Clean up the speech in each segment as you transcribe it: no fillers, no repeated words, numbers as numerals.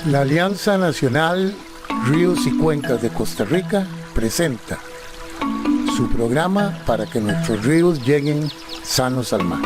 La Alianza Nacional Ríos y Cuencas de Costa Rica presenta su programa para que nuestros ríos lleguen sanos al mar.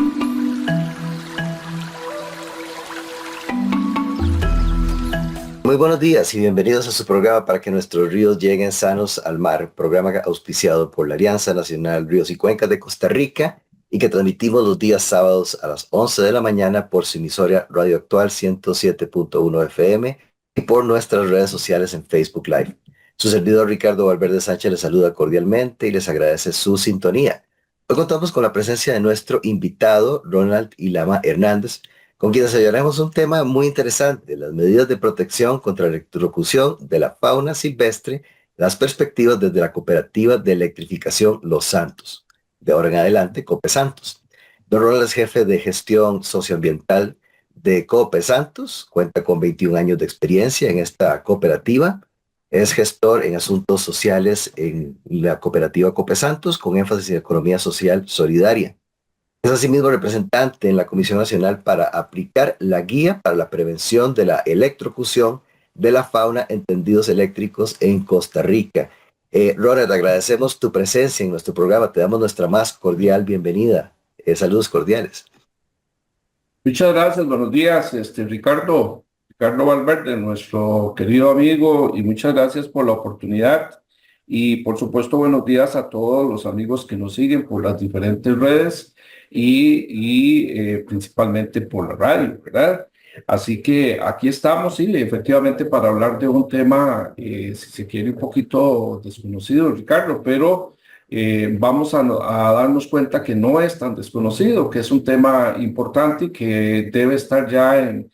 Muy buenos días y bienvenidos a su programa para que nuestros ríos lleguen sanos al mar, programa auspiciado por la Alianza Nacional Ríos y Cuencas de Costa Rica y que transmitimos los días sábados a las 11 de la mañana por su emisora Radio Actual 107.1 FM y por nuestras redes sociales en Facebook Live. Su servidor Ricardo Valverde Sánchez les saluda cordialmente y les agradece su sintonía. Hoy contamos con la presencia de nuestro invitado, Ronald Ilama Hernández, con quienes hablaremos un tema muy interesante, las medidas de protección contra la electrocución de la fauna silvestre, las perspectivas desde la Cooperativa de Electrificación Los Santos. De ahora en adelante, Cope Santos. Don Ronald es jefe de gestión socioambiental de Cope Santos, cuenta con 21 años de experiencia en esta cooperativa, es gestor en asuntos sociales en la cooperativa Cope Santos, con énfasis en economía social solidaria. Es asimismo representante en la Comisión Nacional para aplicar la guía para la prevención de la electrocución de la fauna en tendidos eléctricos en Costa Rica. Ronald, agradecemos tu presencia en nuestro programa. Te damos nuestra más cordial bienvenida. Saludos cordiales. Muchas gracias, buenos días, Ricardo Valverde, nuestro querido amigo, y muchas gracias por la oportunidad. Y por supuesto, buenos días a todos los amigos que nos siguen por las diferentes redes y principalmente por la radio, ¿verdad? Así que aquí estamos, sí, efectivamente, para hablar de un tema, si se quiere, un poquito desconocido, Ricardo, pero vamos a darnos cuenta que no es tan desconocido, que es un tema importante y que debe estar ya en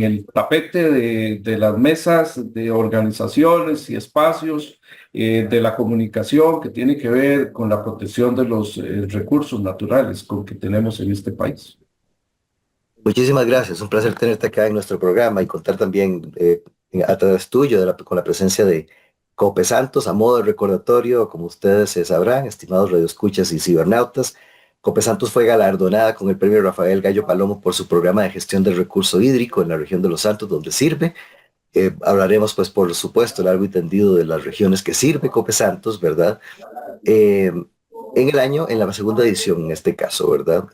el tapete de las mesas de organizaciones y espacios de la comunicación que tiene que ver con la protección de los recursos naturales con que tenemos en este país. Muchísimas gracias, un placer tenerte acá en nuestro programa y contar también a través tuyo con la presencia de Cope Santos. A modo de recordatorio, como ustedes sabrán, estimados radioescuchas y cibernautas, Cope Santos fue galardonada con el premio Rafael Gallo Palomo por su programa de gestión del recurso hídrico en la región de Los Santos, donde sirve. Hablaremos, pues, por supuesto, largo y tendido de las regiones que sirve Cope Santos, ¿verdad? En la segunda edición, en este caso, ¿verdad?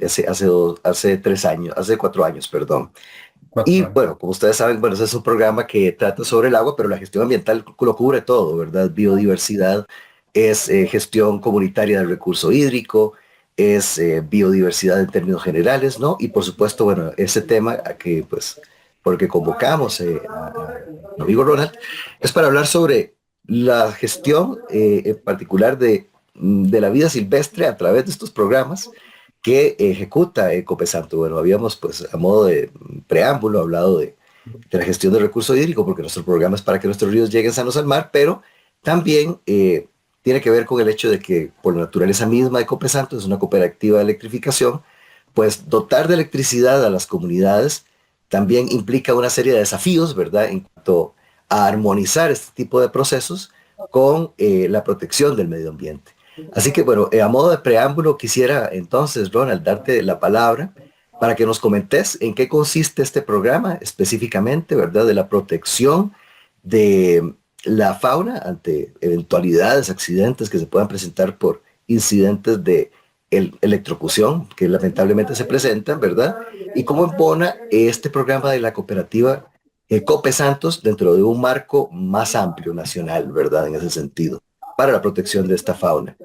Hace 4 años, perdón. Y bueno, como ustedes saben, bueno, ese es un programa que trata sobre el agua, pero la gestión ambiental lo cubre todo, ¿verdad? Biodiversidad, es gestión comunitaria del recurso hídrico, es biodiversidad en términos generales, ¿no? Y por supuesto, bueno, ese tema que, pues, porque convocamos a mi amigo Ronald, es para hablar sobre la gestión en particular de la vida silvestre a través de estos programas que ejecuta Cope Santos. Bueno, habíamos, pues, a modo de preámbulo hablado de la gestión del recurso hídrico, porque nuestro programa es para que nuestros ríos lleguen sanos al mar, pero también tiene que ver con el hecho de que por la naturaleza misma de Cope Santos, es una cooperativa de electrificación, pues dotar de electricidad a las comunidades también implica una serie de desafíos, ¿verdad?, en cuanto a armonizar este tipo de procesos con la protección del medio ambiente. Así que, bueno, a modo de preámbulo, quisiera entonces, Ronald, darte la palabra para que nos comentes en qué consiste este programa específicamente, ¿verdad?, de la protección de la fauna ante eventualidades, accidentes que se puedan presentar por incidentes de electrocución que lamentablemente se presentan, ¿verdad? Y cómo impone este programa de la cooperativa Cope Santos dentro de un marco más amplio nacional, ¿verdad? En ese sentido, para la protección de esta fauna.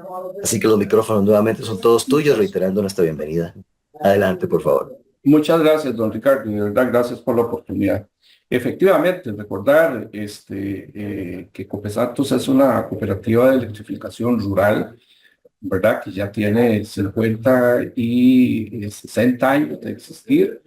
Así que los micrófonos nuevamente son todos tuyos, reiterando nuestra bienvenida. Adelante, por favor. Muchas gracias, don Ricardo, de verdad, gracias por la oportunidad. Efectivamente, recordar que Cope Santos es una cooperativa de electrificación rural, ¿verdad?, que ya tiene 50 y 60 años de existir,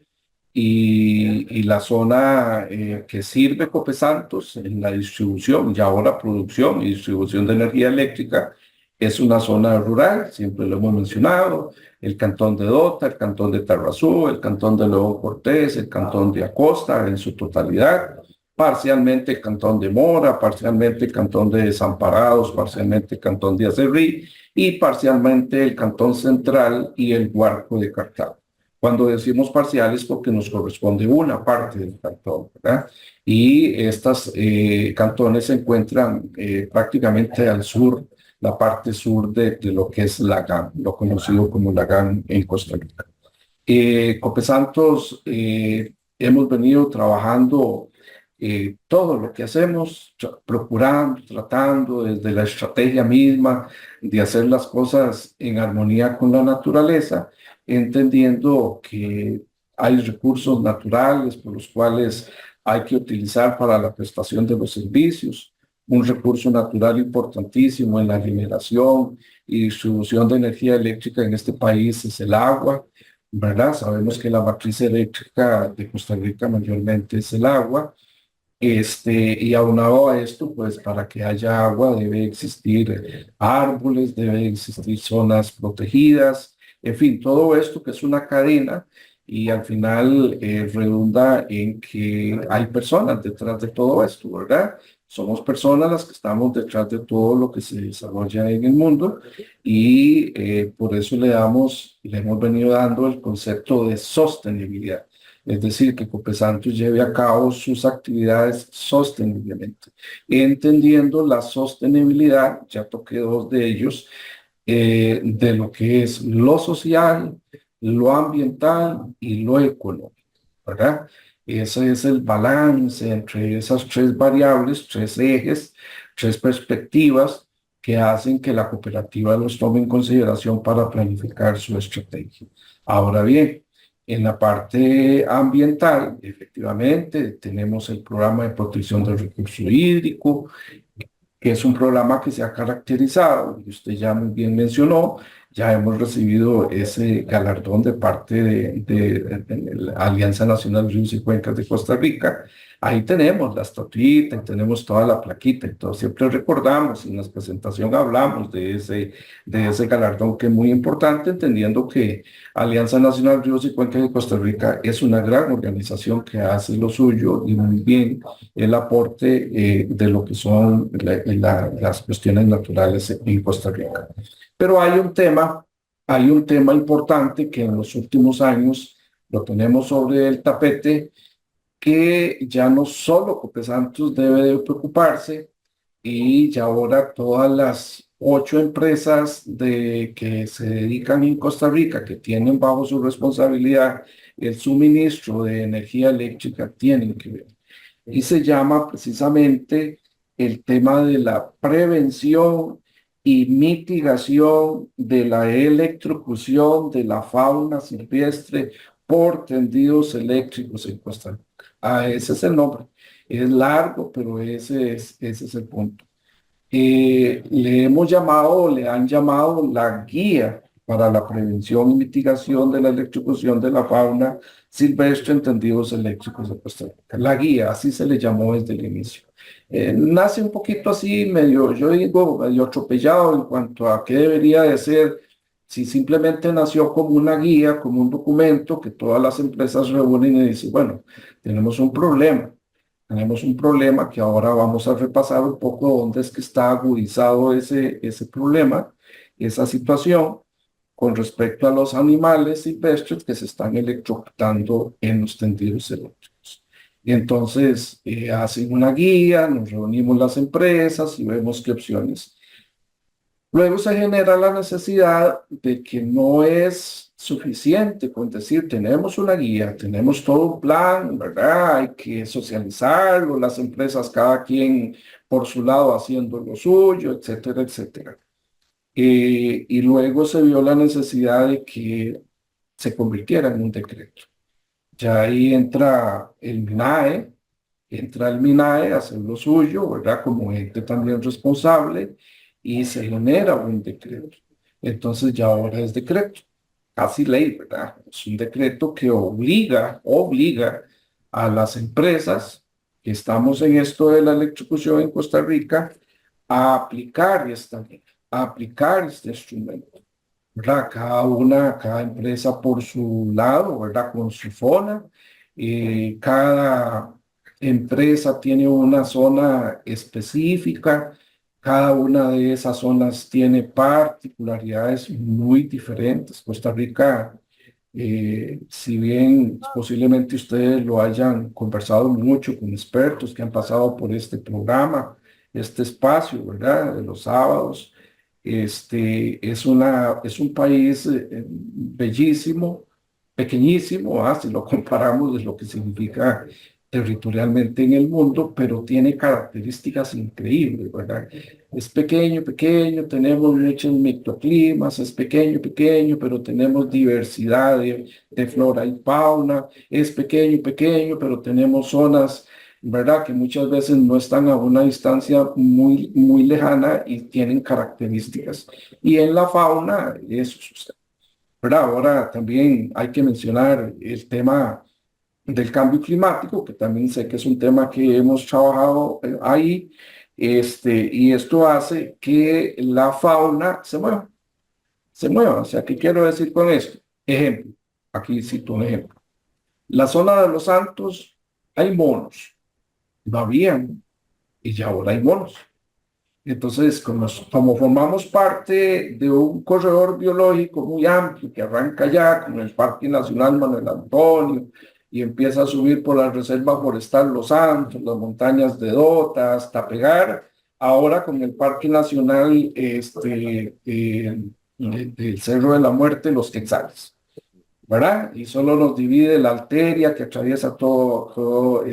y la zona que sirve Cope Santos en la distribución y ahora producción y distribución de energía eléctrica es una zona rural, siempre lo hemos mencionado, el cantón de Dota, el cantón de Tarrazú, el cantón de León Cortés, el cantón de Acosta en su totalidad, parcialmente el cantón de Mora, parcialmente el cantón de Desamparados, parcialmente el cantón de Acerrí y parcialmente el cantón central y el Guarco de Cartago. Cuando decimos parciales, porque nos corresponde una parte del cantón, ¿verdad? Y estos cantones se encuentran prácticamente al sur, la parte sur de lo que es Lagán, lo conocido como Lagán en Costa Rica. Cope Santos hemos venido trabajando todo lo que hacemos, procurando, tratando desde la estrategia misma de hacer las cosas en armonía con la naturaleza, entendiendo que hay recursos naturales por los cuales hay que utilizar para la prestación de los servicios. Un recurso natural importantísimo en la generación y distribución de energía eléctrica en este país es el agua, ¿verdad? Sabemos que la matriz eléctrica de Costa Rica mayormente es el agua. Y aunado a esto, pues para que haya agua debe existir árboles, debe existir zonas protegidas, en fin, todo esto que es una cadena y al final redunda en que hay personas detrás de todo esto, ¿verdad? Somos personas las que estamos detrás de todo lo que se desarrolla en el mundo y por eso le hemos venido dando el concepto de sostenibilidad. Es decir, que Copesantos lleve a cabo sus actividades sosteniblemente, entendiendo la sostenibilidad, ya toqué dos de ellos, de lo que es lo social, lo ambiental y lo económico, ¿verdad? Ese es el balance entre esas tres variables, tres ejes, tres perspectivas que hacen que la cooperativa los tome en consideración para planificar su estrategia. Ahora bien, en la parte ambiental, efectivamente, tenemos el programa de protección del recurso hídrico, que es un programa que se ha caracterizado, y usted ya muy bien mencionó, ya hemos recibido ese galardón de parte de la Alianza Nacional Ríos y Cuencas de Costa Rica. Ahí tenemos la estatuita, y tenemos toda la plaquita, entonces siempre recordamos, en la presentación hablamos de ese galardón que es muy importante, entendiendo que Alianza Nacional Ríos y Cuencas de Costa Rica es una gran organización que hace lo suyo y muy bien el aporte de lo que son las cuestiones naturales en Costa Rica. Pero hay un tema importante que en los últimos años lo tenemos sobre el tapete, que ya no solo Copesantos debe de preocuparse, y ya ahora todas las 8 empresas que se dedican en Costa Rica, que tienen bajo su responsabilidad el suministro de energía eléctrica, tienen que ver. Y se llama precisamente el tema de la prevención y mitigación de la electrocución de la fauna silvestre por tendidos eléctricos en Costa Rica. Ese es el nombre. Es largo, pero ese es el punto. Le han llamado la guía para la prevención y mitigación de la electrocución de la fauna silvestre en tendidos eléctricos de Costa Rica. La guía, así se le llamó desde el inicio. Nace un poquito así, yo digo, medio atropellado en cuanto a qué debería de ser, si simplemente nació como una guía, como un documento que todas las empresas reúnen y dicen, bueno, tenemos un problema. Tenemos un problema que ahora vamos a repasar un poco dónde es que está agudizado ese problema, esa situación con respecto a los animales silvestres que se están electrocutando en los tendidos eléctricos. Y entonces hacen una guía, nos reunimos las empresas y vemos qué opciones. Luego se genera la necesidad de que no es suficiente con decir, tenemos una guía, tenemos todo un plan, ¿verdad? Hay que socializarlo, las empresas, cada quien por su lado haciendo lo suyo, etcétera, etcétera. Y luego se vio la necesidad de que se convirtiera en un decreto. Ya ahí entra el MINAE a hacer lo suyo, ¿verdad? Como ente también responsable, y se genera un decreto. Entonces ya ahora es decreto, casi ley, ¿verdad? Es un decreto que obliga a las empresas que estamos en esto de la electrocución en Costa Rica a aplicar esta ley, a aplicar este instrumento, ¿verdad? Cada empresa por su lado, ¿verdad? Con su zona. Cada empresa tiene una zona específica. Cada una de esas zonas tiene particularidades muy diferentes. Costa Rica Si bien posiblemente ustedes lo hayan conversado mucho con expertos que han pasado por este programa, este espacio, ¿verdad? De los sábados, es un país bellísimo, pequeñísimo, si lo comparamos de lo que significa territorialmente en el mundo, pero tiene características increíbles, ¿verdad? Es pequeño, pequeño, tenemos muchos microclimas, es pequeño, pequeño, pero tenemos diversidad de flora y fauna, es pequeño, pequeño, pero tenemos zonas, ¿verdad? Que muchas veces no están a una distancia muy, muy lejana y tienen características. Y en la fauna, eso sucede, ¿verdad? Ahora también hay que mencionar el tema del cambio climático, que también sé que es un tema que hemos trabajado ahí, y esto hace que la fauna se mueva. O sea, ¿qué quiero decir con esto? Ejemplo, aquí cito un ejemplo. La zona de Los Santos hay monos, no habían, y ya ahora hay monos. Entonces, como formamos parte de un corredor biológico muy amplio que arranca ya con el Parque Nacional Manuel Antonio y empieza a subir por la Reserva Forestal Los Santos, las montañas de Dota, hasta pegar, ahora con el Parque Nacional del Cerro de la Muerte, Los Quetzales, ¿verdad? Y solo nos divide la arteria que atraviesa todo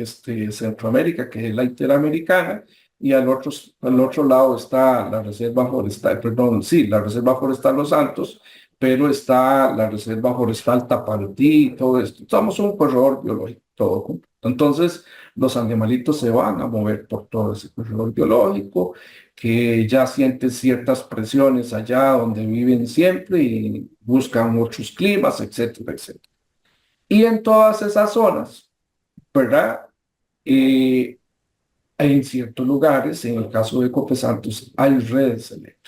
Centroamérica, que es la Interamericana, y al otro lado está la Reserva Forestal, perdón, sí, la Reserva Forestal Los Santos, pero está la Reserva Forestal Tapantí y todo esto. Somos un corredor biológico, todo junto. Entonces, los animalitos se van a mover por todo ese corredor biológico, que ya sienten ciertas presiones allá donde viven siempre y buscan otros climas, etcétera, etcétera. Y en todas esas zonas, ¿verdad? Eh, en ciertos lugares, en el caso de Cope Santos, hay redes eléctricas.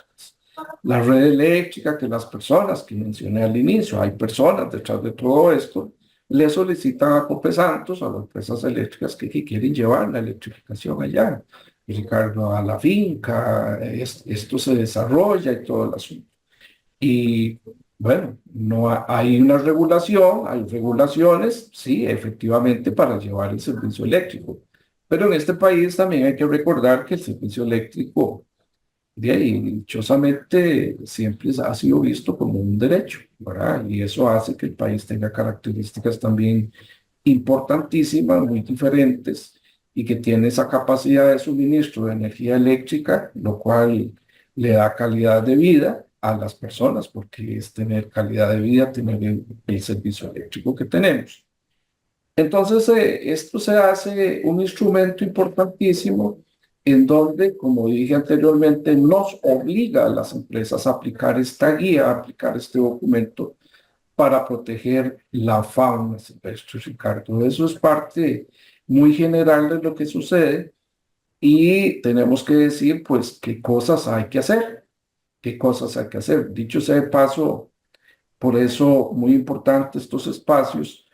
La red eléctrica que las personas que mencioné al inicio, hay personas detrás de todo esto, le solicitan a Cope Santos, a las empresas eléctricas que quieren llevar la electrificación allá. Ricardo, a la finca, esto se desarrolla y todo el asunto. Y bueno, no hay una regulación, hay regulaciones, sí, efectivamente, para llevar el servicio eléctrico. Pero en este país también hay que recordar que el servicio eléctrico, de ahí, dichosamente, siempre ha sido visto como un derecho, ¿verdad? Y eso hace que el país tenga características también importantísimas, muy diferentes, y que tiene esa capacidad de suministro de energía eléctrica, lo cual le da calidad de vida a las personas, porque es tener calidad de vida, tener el servicio eléctrico que tenemos. Entonces, esto se hace un instrumento importantísimo en donde, como dije anteriormente, nos obliga a las empresas a aplicar esta guía, a aplicar este documento para proteger la fauna silvestre, Ricardo. Eso es parte muy general de lo que sucede y tenemos que decir, pues, qué cosas hay que hacer, qué cosas hay que hacer. Dicho sea de paso, por eso muy importante estos espacios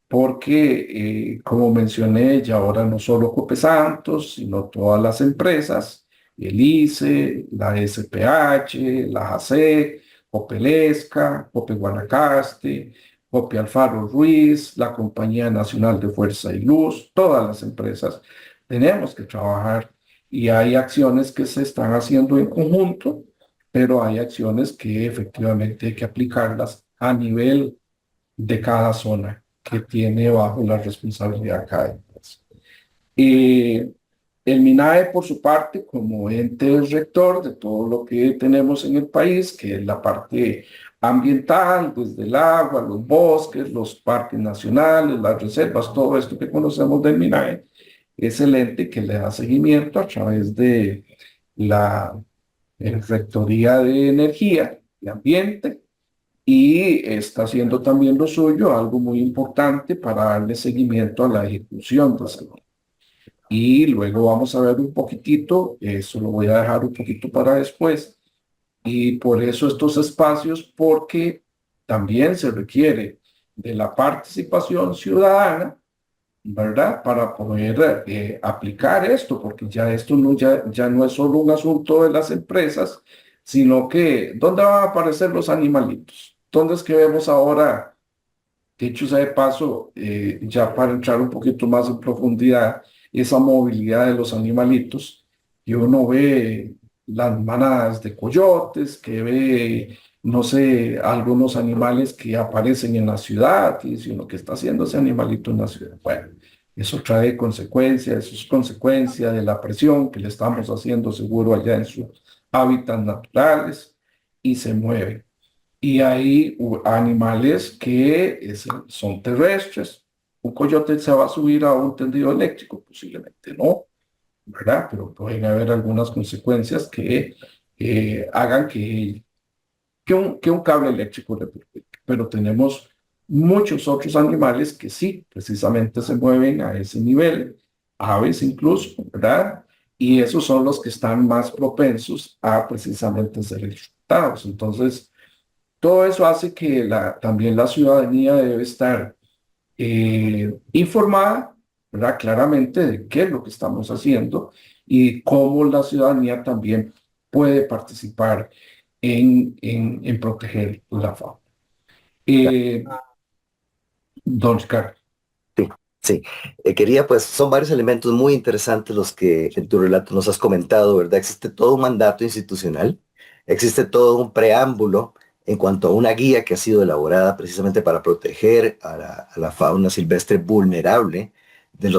porque, como mencioné, ya ahora no solo Cope Santos, sino todas las empresas, el ICE, la SPH, la JACE, Copelesca, Cope Guanacaste, Cope Alfaro Ruiz, la Compañía Nacional de Fuerza y Luz, todas las empresas tenemos que trabajar y hay acciones que se están haciendo en conjunto, pero hay acciones que efectivamente hay que aplicarlas a nivel de cada zona que tiene bajo la responsabilidad cada empresa. El MINAE, por su parte, como ente rector de todo lo que tenemos en el país, que es la parte ambiental, desde el agua, los bosques, los parques nacionales, las reservas, todo esto que conocemos del MINAE, es el ente que le da seguimiento a través de la Rectoría de Energía y Ambiente, y está haciendo también lo suyo, algo muy importante para darle seguimiento a la ejecución de esa ley. Y luego vamos a ver un poquitito, eso lo voy a dejar un poquito para después, y por eso estos espacios, porque también se requiere de la participación ciudadana, ¿verdad? Para poder aplicar esto, porque ya esto ya no es solo un asunto de las empresas, sino que ¿dónde van a aparecer los animalitos? ¿Dónde es que vemos ahora dicho sea de paso, ya para entrar un poquito más en profundidad, esa movilidad de los animalitos, y uno ve las manadas de coyotes, que ve, no sé, algunos animales que aparecen en la ciudad, y dice uno, ¿qué está haciendo ese animalito en la ciudad? Bueno, eso trae consecuencias, eso es consecuencia de la presión que le estamos haciendo seguro allá en sus hábitats naturales y se mueve. Y hay animales que son terrestres. Un coyote se va a subir a un tendido eléctrico, posiblemente no, ¿verdad? Pero pueden haber algunas consecuencias que hagan que un cable eléctrico le perjudique. Pero tenemos muchos otros animales que sí, precisamente se mueven a ese nivel, aves incluso, ¿verdad? Y esos son los que están más propensos a precisamente ser electrocutados. Entonces, todo eso hace que también la ciudadanía debe estar informada, ¿verdad? Claramente de qué es lo que estamos haciendo y cómo la ciudadanía también puede participar en proteger la fauna. Eh, Don Ricardo. Sí, sí. Quería, pues, son varios elementos muy interesantes los que en tu relato nos has comentado, ¿verdad? Existe todo un mandato institucional, existe todo un preámbulo en cuanto a una guía que ha sido elaborada precisamente para proteger a la fauna silvestre vulnerable de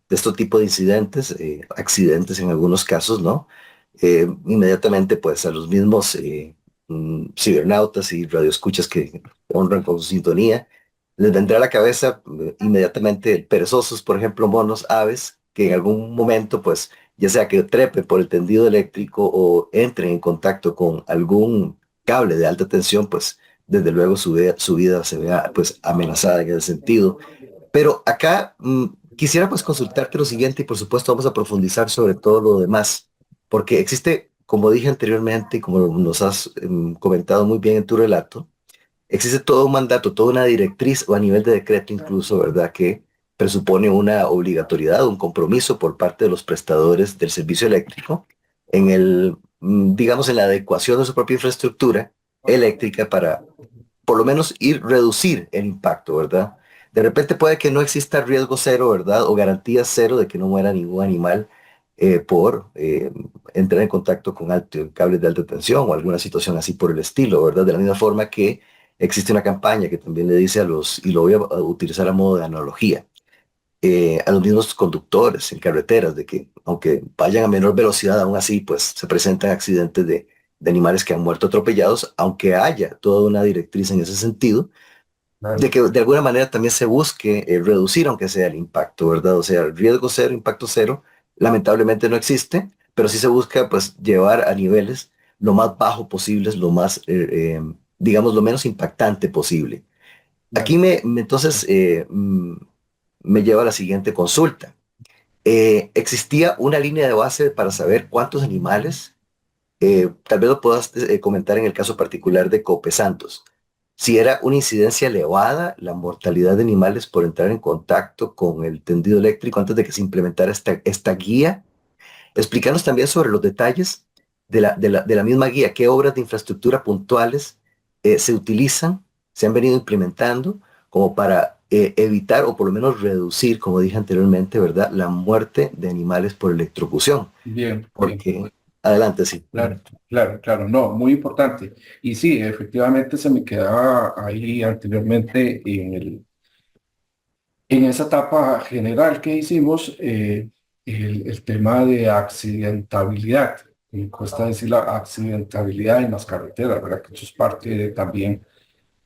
de estos tipos de incidentes, accidentes en algunos casos, ¿no? Inmediatamente, pues, a los mismos cibernautas y radioescuchas que honran con su sintonía les vendrá a la cabeza inmediatamente perezosos, por ejemplo, monos, aves, que en algún momento, pues, ya sea que trepe por el tendido eléctrico o entren en contacto con algún cable de alta tensión, pues, desde luego su vida se vea, pues, amenazada en ese sentido. Pero acá quisiera, pues, consultarte lo siguiente y, por supuesto, vamos a profundizar sobre todo lo demás, porque existe, como dije anteriormente y como nos has comentado muy bien en tu relato, existe todo un mandato, toda una directriz o a nivel de decreto incluso, ¿verdad? Que presupone una obligatoriedad, un compromiso por parte de los prestadores del servicio eléctrico en digamos, en la adecuación de su propia infraestructura eléctrica para por lo menos reducir el impacto, ¿verdad? De repente puede que no exista riesgo cero, ¿verdad? O garantía cero de que no muera ningún animal por entrar en contacto con cables de alta tensión o alguna situación así por el estilo, ¿verdad? De la misma forma que existe una campaña que también le dice y lo voy a utilizar a modo de analogía, a los mismos conductores en carreteras, de que aunque vayan a menor velocidad, aún así, pues se presentan accidentes de animales que han muerto atropellados, aunque haya toda una directriz en ese sentido, de Claro. que de alguna manera también se busque reducir, aunque sea el impacto, ¿verdad? O sea, riesgo cero, impacto cero, lamentablemente no existe, pero sí se busca, pues, llevar a niveles lo más bajo posibles, lo más, digamos, lo menos impactante posible. Aquí Claro. entonces me lleva a la siguiente consulta. ¿Existía una línea de base para saber cuántos animales? Tal vez lo puedas comentar en el caso particular de Cope Santos. Si era una incidencia elevada la mortalidad de animales por entrar en contacto con el tendido eléctrico antes de que se implementara esta guía. Explícanos también sobre los detalles de la misma guía, qué obras de infraestructura puntuales se utilizan, se han venido implementando como para evitar o por lo menos reducir, como dije anteriormente, ¿verdad?, la muerte de animales por electrocución. Bien, bien. Porque, adelante, sí. Claro, claro, claro, no, muy importante. Y sí, efectivamente se me quedaba ahí anteriormente en esa etapa general que hicimos, el tema de accidentabilidad. Me cuesta decir la accidentabilidad en las carreteras, ¿verdad? Que eso es parte también.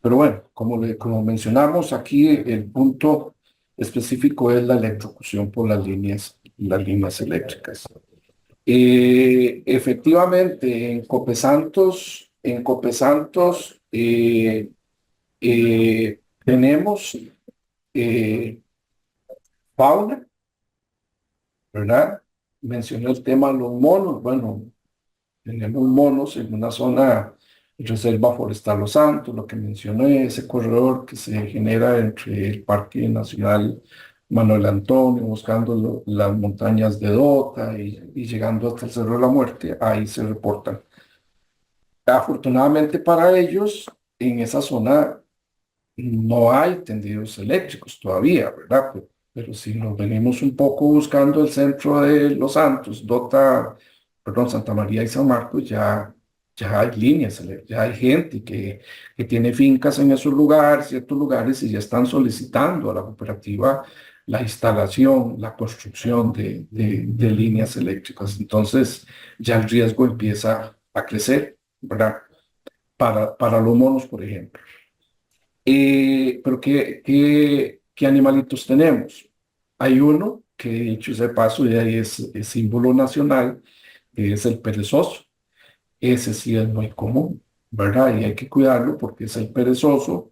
Pero bueno, como mencionamos aquí, el punto específico es la electrocución por las líneas eléctricas. Efectivamente, en Copesantos tenemos eh, fauna, ¿verdad? Mencioné el tema de los monos. Bueno, tenemos monos en una zona Reserva Forestal Los Santos, lo que mencioné, ese corredor que se genera entre el Parque Nacional Manuel Antonio, buscando las montañas de Dota y llegando hasta el Cerro de la Muerte, ahí se reportan. Afortunadamente para ellos, en esa zona no hay tendidos eléctricos todavía, ¿verdad? Pero si nos venimos un poco buscando el centro de Los Santos, perdón, Santa María y San Marcos, ya hay líneas, ya hay gente que tiene fincas en esos lugares, ciertos lugares, y ya están solicitando a la cooperativa la instalación, la construcción de líneas eléctricas. Entonces, ya el riesgo empieza a crecer, ¿verdad? Para los monos, por ejemplo. Pero ¿qué animalitos tenemos? Hay uno que, dicho sea de paso, y ahí es símbolo nacional, que es el perezoso. Ese sí es muy común, ¿verdad? Y hay que cuidarlo porque es el perezoso,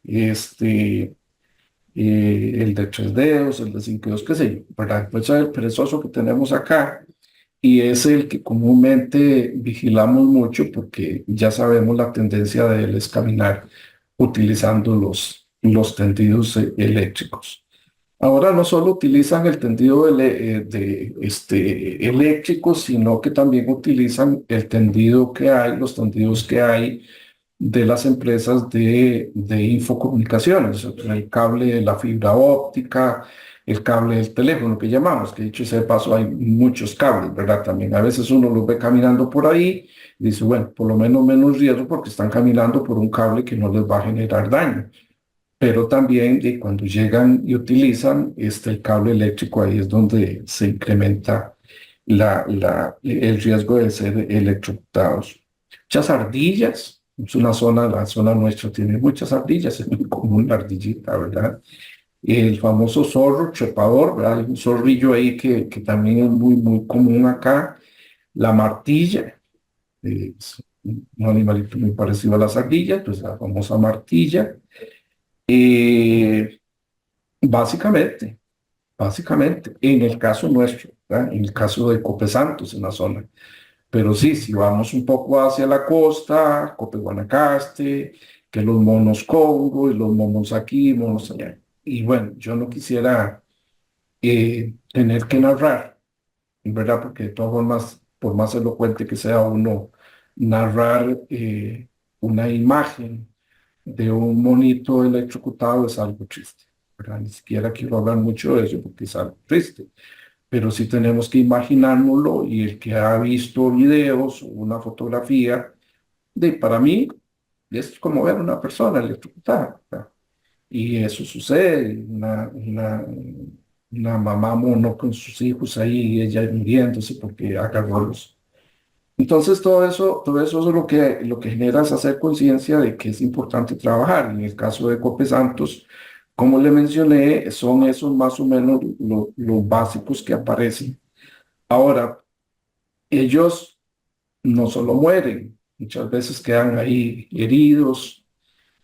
este, el de 3 dedos, el de 5 dedos, qué sé yo, ¿verdad? Pues es el perezoso que tenemos acá y es el que comúnmente vigilamos mucho porque ya sabemos la tendencia de él es caminar utilizando los tendidos eléctricos. Ahora no solo utilizan el tendido eléctrico, sino que también utilizan el tendido que hay, los tendidos que hay de las empresas de infocomunicaciones, el cable de la fibra óptica, el cable del teléfono que llamamos, que dicho sea de paso hay muchos cables, ¿verdad? También a veces uno los ve caminando por ahí y dice, bueno, por lo menos riesgo porque están caminando por un cable que no les va a generar daño. Pero también cuando llegan y utilizan el cable eléctrico, ahí es donde se incrementa el riesgo de ser electrocutados. Muchas ardillas, es una zona, la zona nuestra tiene muchas ardillas, es muy común la ardillita, ¿verdad? El famoso zorro trepador, ¿verdad? Hay un zorrillo ahí que también es muy común acá. La martilla, es un animalito muy parecido a las ardillas, pues la famosa martilla. Eh, básicamente, básicamente, en el caso nuestro, ¿verdad? En el caso de Cope Santos, en la zona. Pero sí, si vamos un poco hacia la costa, Cope Guanacaste, que los monos Congo y los monos aquí, monos allá. Y bueno, yo no quisiera tener que narrar, ¿verdad? Porque de todas formas, por más elocuente que sea uno, narrar una imagen de un monito electrocutado es algo triste, ¿verdad? Ni siquiera quiero hablar mucho de eso porque es algo triste, pero sí tenemos que imaginárnoslo y el que ha visto videos o una fotografía, para mí es como ver una persona electrocutada, ¿verdad? Y eso sucede, una mamá mono con sus hijos ahí y ella muriéndose porque agarró los. Entonces todo eso es lo que genera es hacer conciencia de que es importante trabajar. En el caso de Cope Santos, como le mencioné, son esos más o menos los básicos que aparecen. Ahora, ellos no solo mueren, muchas veces quedan ahí heridos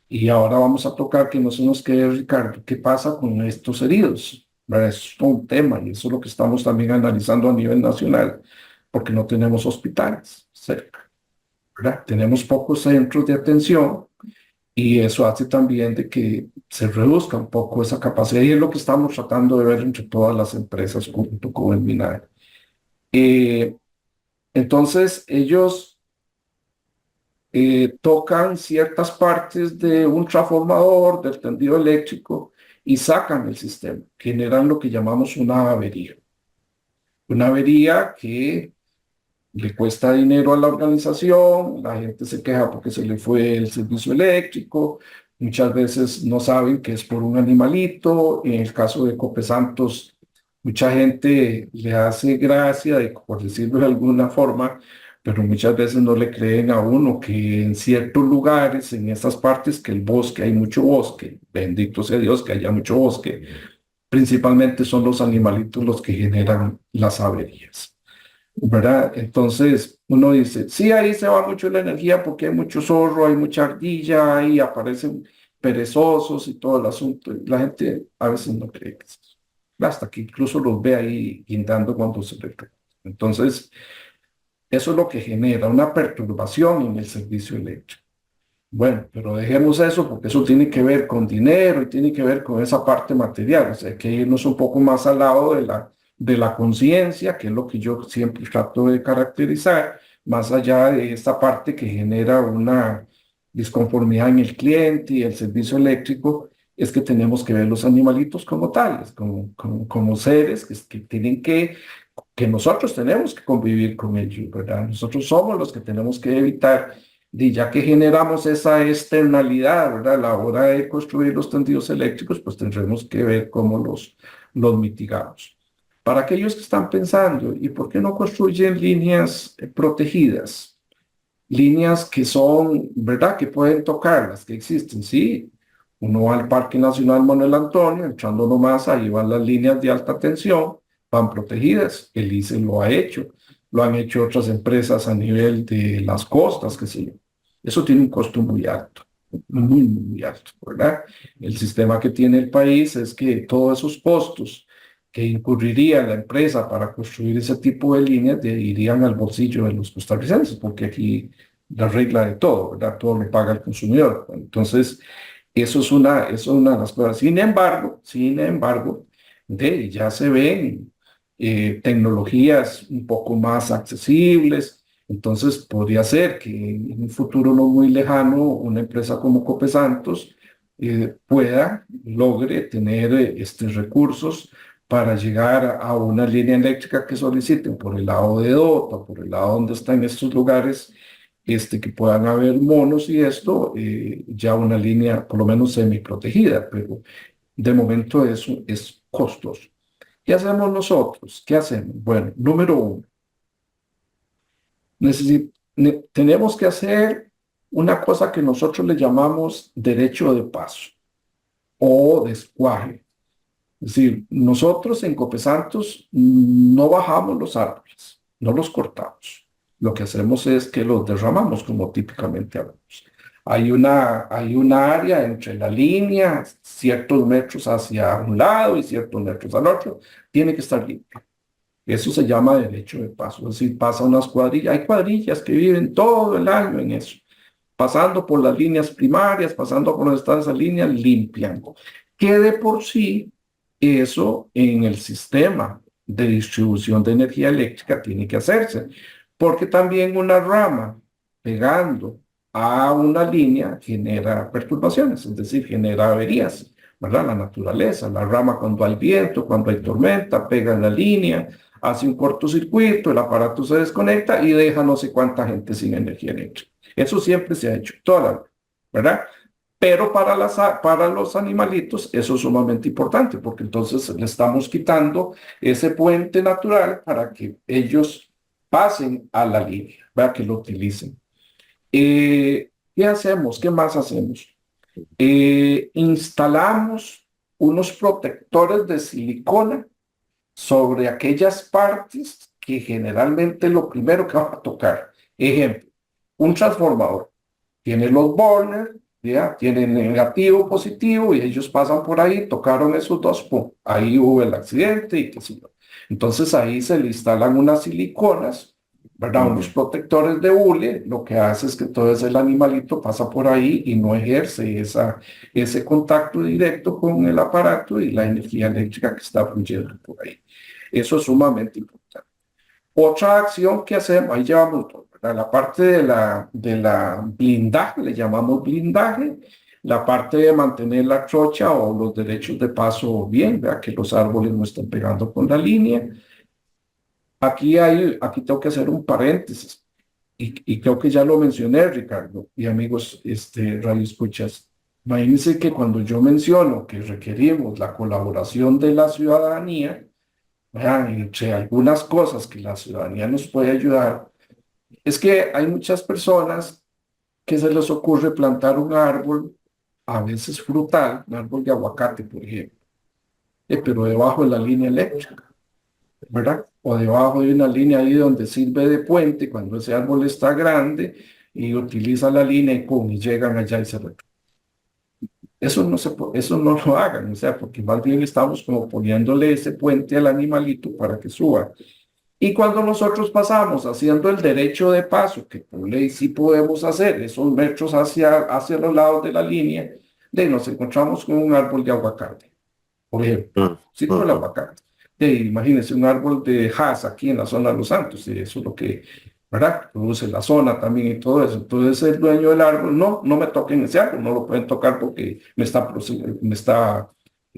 y ahora vamos a tocar que no se nos quede, Ricardo, ¿qué pasa con estos heridos? ¿Verdad? Eso es todo un tema y eso es lo que estamos también analizando a nivel nacional, porque no tenemos hospitales cerca, ¿verdad? Tenemos pocos centros de atención y eso hace también de que se reduzca un poco esa capacidad y es lo que estamos tratando de ver entre todas las empresas junto con el MINAE. Eh, entonces, ellos tocan ciertas partes de un transformador, del tendido eléctrico y sacan el sistema, generan lo que llamamos una avería. Una avería que le cuesta dinero a la organización, la gente se queja porque se le fue el servicio eléctrico, muchas veces no saben que es por un animalito, en el caso de Cope Santos, mucha gente le hace gracia, por decirlo de alguna forma, pero muchas veces no le creen a uno que en ciertos lugares, en estas partes, que el bosque, hay mucho bosque, bendito sea Dios que haya mucho bosque, principalmente son los animalitos los que generan las averías. ¿Verdad? Entonces uno dice, sí, ahí se va mucho la energía porque hay mucho zorro, hay mucha ardilla, ahí aparecen perezosos y todo el asunto. Y la gente a veces no cree que es eso. Hasta que incluso los ve ahí guindando cuando se le cae. Entonces, eso es lo que genera una perturbación en el servicio eléctrico. Bueno, pero dejemos eso porque eso tiene que ver con dinero y tiene que ver con esa parte material. O sea, hay que irnos un poco más al lado de la conciencia, que es lo que yo siempre trato de caracterizar, más allá de esta parte que genera disconformidad en el cliente y el servicio eléctrico, es que tenemos que ver los animalitos como tales, como seres que tienen que nosotros tenemos que convivir con ellos, ¿verdad? Nosotros somos los que tenemos que evitar, ya que generamos esa externalidad, ¿verdad? A la hora de construir los tendidos eléctricos, pues tendremos que ver cómo los mitigamos. Para aquellos que están pensando, ¿y por qué no construyen líneas protegidas? Líneas que son, ¿verdad? Que pueden tocar, las que existen, sí. Uno va al Parque Nacional Manuel Antonio, entrando nomás, ahí van las líneas de alta tensión, van protegidas. El ICE lo ha hecho, lo han hecho otras empresas a nivel de las costas, qué sé yo. Eso tiene un costo muy alto, muy alto, ¿verdad? El sistema que tiene el país es que todos esos costos que incurriría la empresa para construir ese tipo de líneas irían al bolsillo de los costarricenses, porque aquí la regla de todo, ¿verdad? Todo lo paga el consumidor. Entonces, eso es una de las cosas. Sin embargo, ya se ven tecnologías un poco más accesibles. Entonces, podría ser que en un futuro no muy lejano, una empresa como Cope Santos logre tener recursos para llegar a una línea eléctrica que soliciten por el lado de Dota, por el lado donde están estos lugares, que puedan haber monos y esto, ya una línea por lo menos semi-protegida, pero de momento eso es costoso. ¿Qué hacemos nosotros? ¿Qué hacemos? Bueno, número uno, tenemos que hacer una cosa que nosotros le llamamos derecho de paso o descuaje. Es decir, nosotros en Cope Santos no bajamos los árboles, no los cortamos. Lo que hacemos es que los derramamos, como típicamente hablamos. Hay una área entre la línea, ciertos metros hacia un lado y ciertos metros al otro, tiene que estar limpio. Eso se llama derecho de paso. Es decir, pasa unas cuadrillas, hay cuadrillas que viven todo el año en eso, pasando por las líneas primarias, pasando por donde están esas líneas, limpian. Que de por sí, eso en el sistema de distribución de energía eléctrica tiene que hacerse, porque también una rama pegando a una línea genera perturbaciones, es decir, genera averías, ¿verdad? La naturaleza, la rama cuando hay viento, cuando hay tormenta, pega en la línea, hace un cortocircuito, el aparato se desconecta y deja no sé cuánta gente sin energía eléctrica. Eso siempre se ha hecho, toda la vida, ¿verdad? Pero para los animalitos eso es sumamente importante, porque entonces le estamos quitando ese puente natural para que ellos pasen a la línea, para que lo utilicen. ¿Qué hacemos? ¿Qué más hacemos? Instalamos unos protectores de silicona sobre aquellas partes que generalmente lo primero que va a tocar. Ejemplo, un transformador tiene los burners, ¿ya? Tienen negativo, positivo, y ellos pasan por ahí, tocaron esos dos, ¡pum! Ahí hubo el accidente y qué sé yo. Entonces ahí se le instalan unas siliconas, ¿verdad? Unos protectores de hule, lo que hace es que todo ese animalito pasa por ahí y no ejerce ese contacto directo con el aparato y la energía eléctrica que está fluyendo por ahí. Eso es sumamente importante. Otra acción que hacemos, ahí llevamos todo, ¿verdad? La parte de la blindaje, le llamamos blindaje, la parte de mantener la trocha o los derechos de paso bien, ¿verdad? Que los árboles no estén pegando con la línea. Aquí tengo que hacer un paréntesis y creo que ya lo mencioné, Ricardo, y amigos radio escuchas. Imagínense que cuando yo menciono que requerimos la colaboración de la ciudadanía, vean, entre algunas cosas que la ciudadanía nos puede ayudar, es que hay muchas personas que se les ocurre plantar un árbol, a veces frutal, un árbol de aguacate, por ejemplo, pero debajo de la línea eléctrica, ¿verdad? O debajo de una línea ahí donde sirve de puente cuando ese árbol está grande y utiliza la línea y llegan allá y se retornan. Eso no lo hagan, o sea, porque más bien estamos como poniéndole ese puente al animalito para que suba. Y cuando nosotros pasamos haciendo el derecho de paso, que por ley sí podemos hacer, esos metros hacia los lados de la línea, nos encontramos con un árbol de aguacate, por ejemplo, sí, por el aguacate. Imagínense un árbol de Hass aquí en la zona de Los Santos, y eso es lo que ¿verdad? Produce la zona también y todo eso. Entonces el dueño del árbol, no, no me toquen ese árbol, no lo pueden tocar porque me está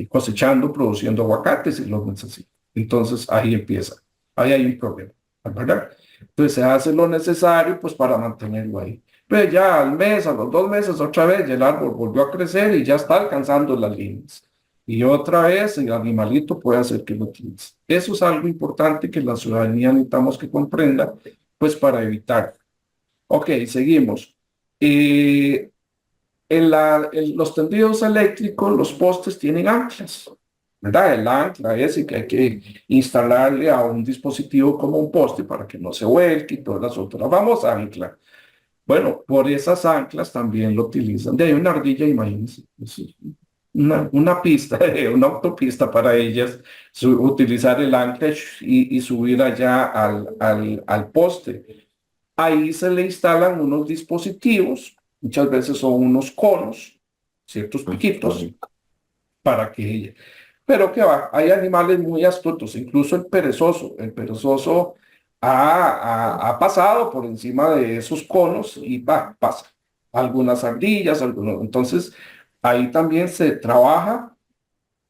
cosechando, produciendo aguacates y los necesito. Entonces ahí empieza, ahí hay un problema, ¿verdad? Entonces se hace lo necesario pues para mantenerlo ahí. Pero ya al mes, a los 2 meses, otra vez, ya el árbol volvió a crecer y ya está alcanzando las líneas. Y otra vez el animalito puede hacer que lo utilice. Eso es algo importante que la ciudadanía necesitamos que comprenda, pues para evitar. Ok, seguimos. Eh, los tendidos eléctricos, los postes tienen anclas, ¿verdad? El ancla es que hay que instalarle a un dispositivo como un poste para que no se vuelque y todas las otras. Vamos a ancla. Bueno, por esas anclas también lo utilizan. De ahí una ardilla, imagínense. Una pista, una autopista para ellas, utilizar el ancla y subir allá al poste. Ahí se le instalan unos dispositivos, muchas veces son unos conos, ciertos piquitos, para que... Pero que va, hay animales muy astutos, incluso el perezoso ha pasado por encima de esos conos y pasa. Algunas ardillas, algunos. Entonces, ahí también se trabaja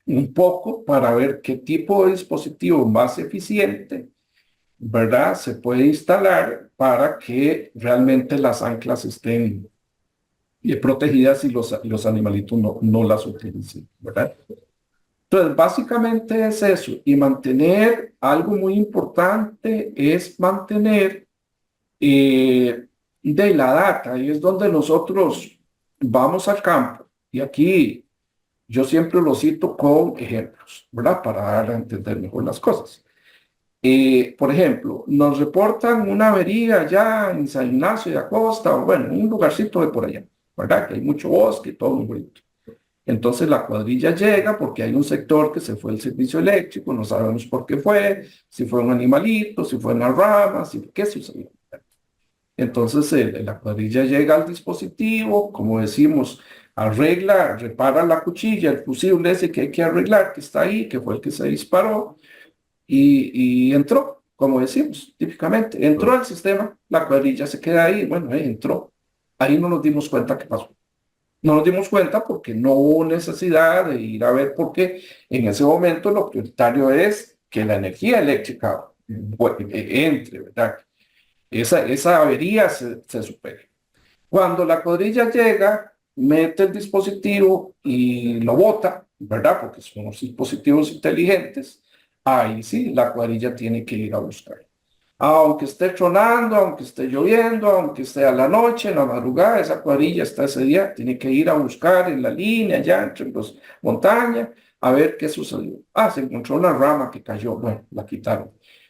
un poco para ver qué tipo de dispositivo más eficiente, ¿verdad? Se puede instalar para que realmente las anclas estén protegidas y los animalitos no las utilicen, ¿verdad? Entonces, básicamente es eso. Y mantener, algo muy importante es mantener de la data. Y es donde nosotros vamos al campo. Y aquí yo siempre lo cito con ejemplos, ¿verdad? Para dar a entender mejor las cosas. Por ejemplo, nos reportan una avería allá en San Ignacio de Acosta, o bueno, un lugarcito de por allá, ¿verdad? Que hay mucho bosque y todo muy bonito. Entonces la cuadrilla llega porque hay un sector que se fue el servicio eléctrico, no sabemos por qué fue, si fue un animalito, si fue una rama, si qué sucedió. Entonces la cuadrilla llega al dispositivo, como decimos, arregla, repara la cuchilla, el fusible ese que hay que arreglar, que está ahí, que fue el que se disparó, y entró, como decimos, típicamente. Entró al sistema, la cuadrilla se queda ahí, bueno, entró. Ahí no nos dimos cuenta qué pasó. No nos dimos cuenta porque no hubo necesidad de ir a ver por qué. En ese momento lo prioritario es que la energía eléctrica entre, ¿verdad? Esa avería se supere. Cuando la cuadrilla llega, mete el dispositivo y lo bota, ¿verdad? Porque son los dispositivos inteligentes. Ahí sí, la cuadrilla tiene que ir a buscar. Aunque esté tronando, aunque esté lloviendo, aunque esté a la noche, en la madrugada, esa cuadrilla está ese día, tiene que ir a buscar en la línea, allá entre las montañas, a ver qué sucedió. Se encontró una rama que cayó, bueno, la quitaron.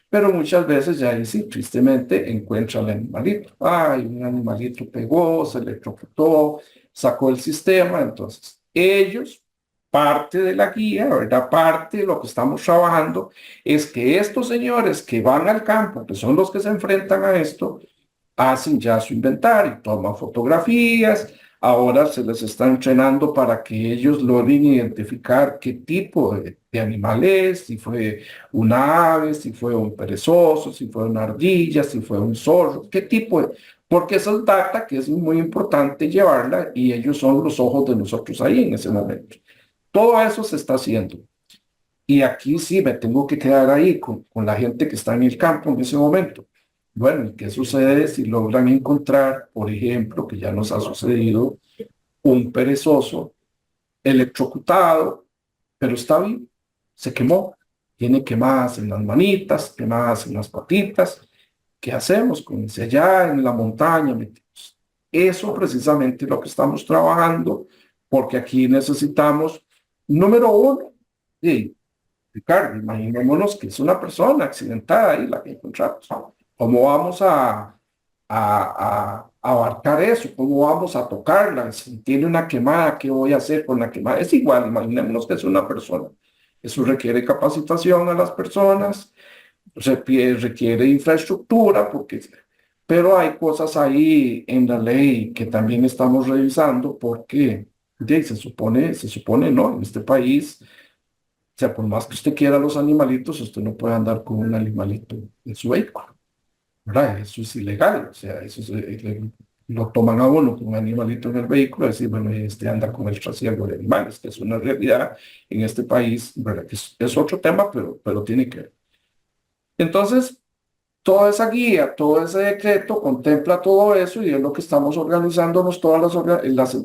Pero muchas veces ya ahí sí, tristemente, encuentra el animalito. Un animalito pegó, se electrocutó, sacó el sistema. Entonces, ellos, parte de la guía, ¿verdad? Parte de lo que estamos trabajando es que estos señores que van al campo, que son los que se enfrentan a esto, hacen ya su inventario, toman fotografías, ahora se les está entrenando para que ellos logren identificar qué tipo de animal es, si fue una ave, si fue un perezoso, si fue una ardilla, si fue un zorro, qué tipo de... Porque esa es data que es muy importante llevarla y ellos son los ojos de nosotros ahí en ese momento. Todo eso se está haciendo. Y aquí sí me tengo que quedar ahí con la gente que está en el campo en ese momento. Bueno, ¿qué sucede si logran encontrar, por ejemplo, que ya nos ha sucedido, un perezoso electrocutado, pero está vivo, se quemó, tiene quemadas en las manitas, quemadas en las patitas? ¿Qué hacemos con ese allá en la montaña metidos? Eso precisamente es lo que estamos trabajando, porque aquí necesitamos, número uno, y Ricardo, imaginémonos que es una persona accidentada ahí la que encontramos. ¿Cómo vamos a abarcar eso? ¿Cómo vamos a tocarla? Si tiene una quemada, ¿qué voy a hacer con la quemada? Es igual, imaginémonos que es una persona. Eso requiere capacitación a las personas, requiere infraestructura, pero hay cosas ahí en la ley que también estamos revisando porque se supone, ¿no? En este país, o sea, por más que usted quiera los animalitos, usted no puede andar con un animalito en su vehículo. ¿verdad? Eso es ilegal, o sea, lo toman a uno con un animalito en el vehículo y decir, bueno, este anda con el trasiego de animales, que es una realidad en este país, ¿verdad? Que es otro tema, pero tiene que ver. Entonces, toda esa guía, todo ese decreto contempla todo eso y es lo que estamos organizándonos todas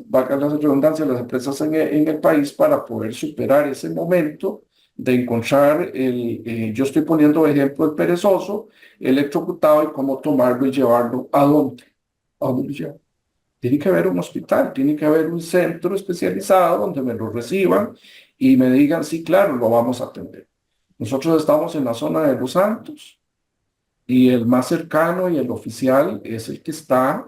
valga la redundancia, las empresas en el país para poder superar ese momento de encontrar yo estoy poniendo de ejemplo el perezoso, electrocutado y cómo tomarlo y llevarlo a dónde lo llevo. Tiene que haber un hospital, tiene que haber un centro especializado donde me lo reciban y me digan, sí, claro, lo vamos a atender. Nosotros estamos en la zona de Los Santos y el más cercano y el oficial es el que está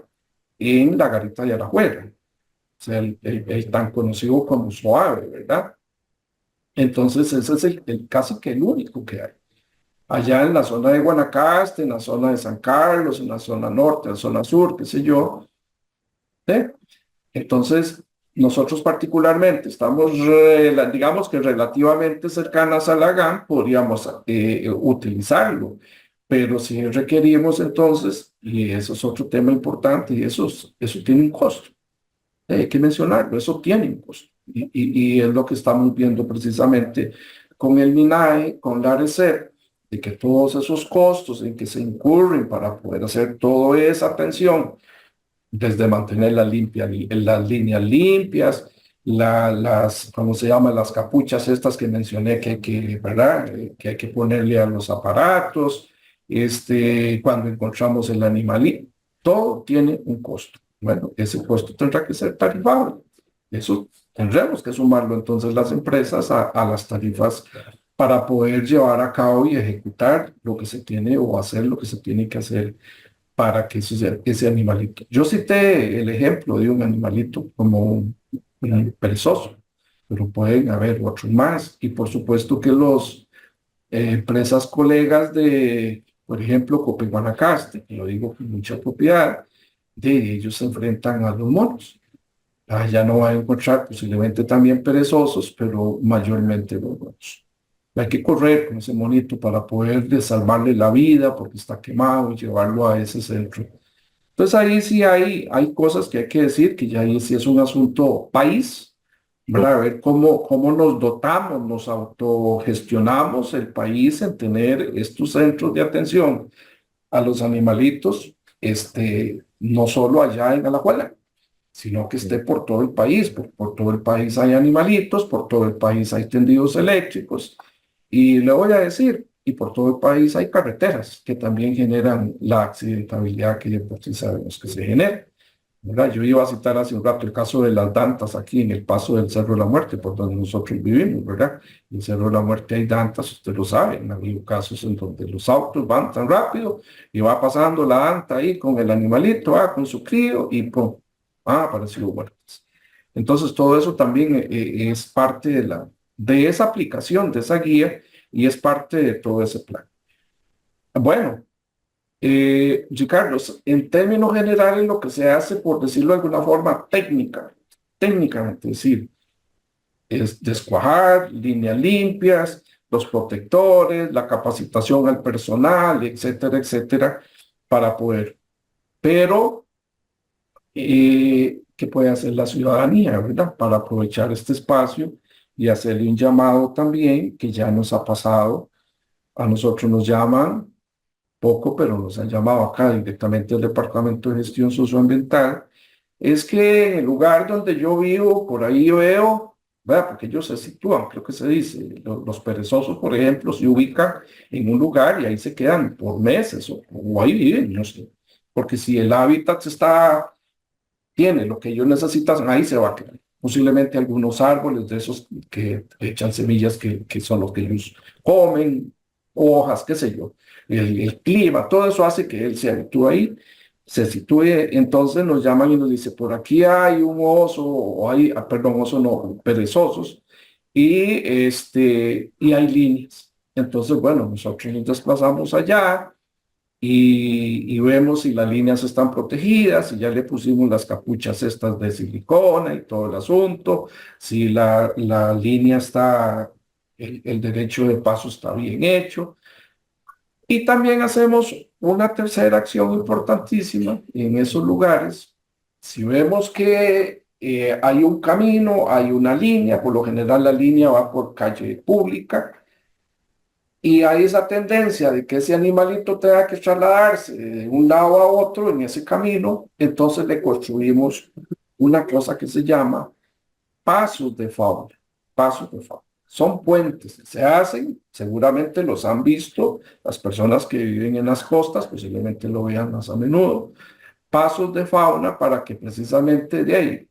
en la Garita de Alajuela, o sea, el tan conocido como Suave, ¿verdad? Entonces ese es casi que el único que hay. Allá en la zona de Guanacaste, en la zona de San Carlos, en la zona norte, en la zona sur, qué sé yo. ¿Eh? Entonces, nosotros particularmente estamos, digamos que relativamente cercanas a la GAN, podríamos utilizarlo, pero si requerimos entonces, y eso es otro tema importante, y eso tiene un costo, hay que mencionarlo, eso tiene un costo, y es lo que estamos viendo precisamente con el MINAE, con la ARECEP, de que todos esos costos en que se incurren para poder hacer toda esa atención desde mantener las líneas limpias, ¿cómo se llama? Las capuchas estas que mencioné ¿verdad? Que hay que ponerle a los aparatos, cuando encontramos el animal, todo tiene un costo. Bueno, ese costo tendrá que ser tarifable. Eso tendremos que sumarlo entonces las empresas a las tarifas para poder llevar a cabo y ejecutar lo que se tiene o hacer lo que se tiene que hacer para que ese animalito. Yo cité el ejemplo de un animalito como un perezoso, pero pueden haber otros más. Y por supuesto que los empresas colegas de, por ejemplo, Cope Guanacaste, que lo digo con mucha propiedad, de ellos se enfrentan a los monos. Ya no va a encontrar posiblemente también perezosos, pero mayormente los monos. Hay que correr con ese monito para poder salvarle la vida porque está quemado y llevarlo a ese centro. Entonces ahí sí hay cosas que hay que decir, que ya ahí sí es un asunto país, ¿verdad? A ver cómo nos dotamos, nos autogestionamos el país en tener estos centros de atención a los animalitos, no solo allá en Alajuela, sino que esté por todo el país. Por todo el país hay animalitos, por todo el país hay tendidos eléctricos. Y le voy a decir, y por todo el país hay carreteras que también generan la accidentabilidad que de por sí sabemos que se genera, ¿verdad? Yo iba a citar hace un rato el caso de las dantas aquí en el paso del Cerro de la Muerte, por donde nosotros vivimos, ¿verdad? En el Cerro de la Muerte hay dantas, usted lo sabe, han habido casos en donde los autos van tan rápido y va pasando la danta ahí con el animalito, con su crío y ¡pum! Apareció muertos. Entonces todo eso también es parte de esa aplicación, de esa guía y es parte de todo ese plan. Bueno, Ricardo, en términos generales lo que se hace, por decirlo de alguna forma técnicamente, es decir, es descuajar, líneas limpias, los protectores, la capacitación al personal, etcétera, etcétera, para poder. Pero, ¿qué puede hacer la ciudadanía, verdad? Para aprovechar este espacio y hacerle un llamado también, que ya nos ha pasado. A nosotros nos llaman poco, pero nos han llamado acá directamente al Departamento de Gestión Socioambiental, es que en el lugar donde yo vivo, por ahí veo, ¿verdad? Porque ellos se sitúan, creo que se dice, los perezosos, por ejemplo, se ubican en un lugar y ahí se quedan por meses o ahí viven, no sé. Porque si el hábitat tiene lo que ellos necesitan, ahí se va a quedar. Posiblemente algunos árboles de esos que echan semillas que son los que ellos comen, hojas, qué sé yo. El clima, todo eso hace que él se habitúe ahí, se sitúe, entonces nos llaman y nos dice, por aquí hay un oso, o hay, perdón, oso no, perezosos, y hay líneas. Entonces, bueno, nosotros nos desplazamos allá, y vemos si las líneas están protegidas, si ya le pusimos las capuchas estas de silicona y todo el asunto, si la línea está, el derecho de paso está bien hecho. Y también hacemos una tercera acción importantísima en esos lugares. Si vemos que hay un camino, hay una línea, por lo general la línea va por calle pública, y hay esa tendencia de que ese animalito tenga que trasladarse de un lado a otro en ese camino, entonces le construimos una cosa que se llama pasos de fauna. Pasos de fauna. Son puentes que se hacen, seguramente los han visto, las personas que viven en las costas posiblemente lo vean más a menudo. Pasos de fauna para que precisamente de ahí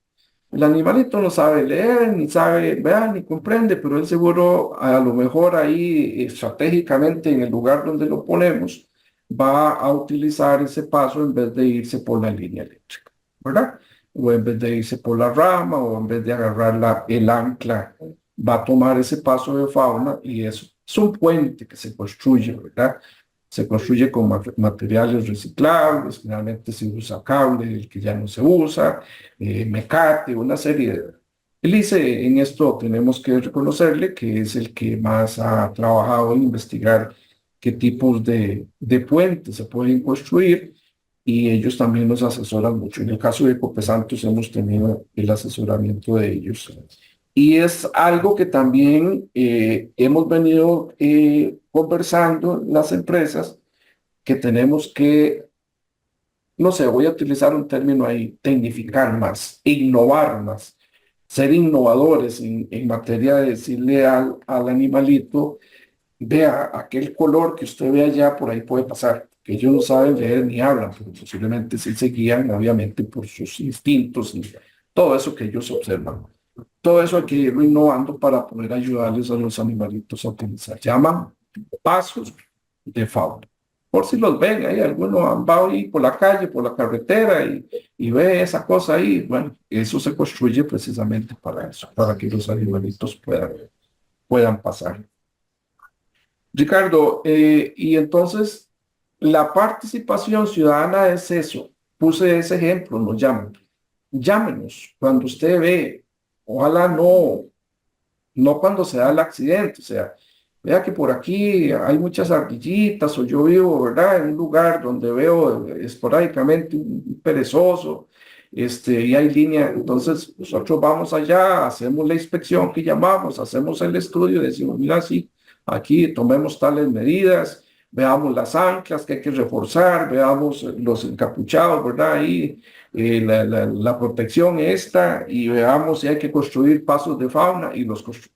el animalito no sabe leer, ni sabe, vea, ni comprende, pero él seguro, a lo mejor ahí estratégicamente en el lugar donde lo ponemos, va a utilizar ese paso en vez de irse por la línea eléctrica, ¿verdad? O en vez de irse por la rama, o en vez de agarrar el ancla, va a tomar ese paso de fauna y eso es un puente que se construye, ¿verdad? Se construye con materiales reciclables, generalmente se usa cable, el que ya no se usa, mecate, una serie de... El ICE en esto tenemos que reconocerle que es el que más ha trabajado en investigar qué tipos de puentes se pueden construir y ellos también nos asesoran mucho. En el caso de Copesantos hemos tenido el asesoramiento de ellos. Y es algo que también hemos venido conversando en las empresas, que tenemos que, no sé, voy a utilizar un término ahí, tecnificar más, innovar más, ser innovadores en materia de decirle al animalito, vea, aquel color que usted ve allá, por ahí puede pasar, que ellos no saben leer ni hablan, pero posiblemente sí se guían, obviamente, por sus instintos y todo eso que ellos observan. Todo eso hay que irlo innovando para poder ayudarles a los animalitos a utilizar. Llaman pasos de fauna. Por si los ven, ahí algunos han va ahí por la calle, por la carretera y ve esa cosa ahí. Bueno, eso se construye precisamente para eso, para que los animalitos puedan pasar. Ricardo, y entonces la participación ciudadana es eso. Puse ese ejemplo, nos llaman. Llámenos cuando usted ve, ojalá no cuando se da el accidente, o sea, vea que por aquí hay muchas ardillitas o yo vivo, ¿verdad? En un lugar donde veo esporádicamente un perezoso, y hay línea, entonces nosotros vamos allá, hacemos la inspección que llamamos, hacemos el estudio, decimos, mira, sí, aquí tomemos tales medidas, veamos las anclas que hay que reforzar, veamos los encapuchados, ¿verdad? Ahí la protección esta y veamos si hay que construir pasos de fauna y los construimos,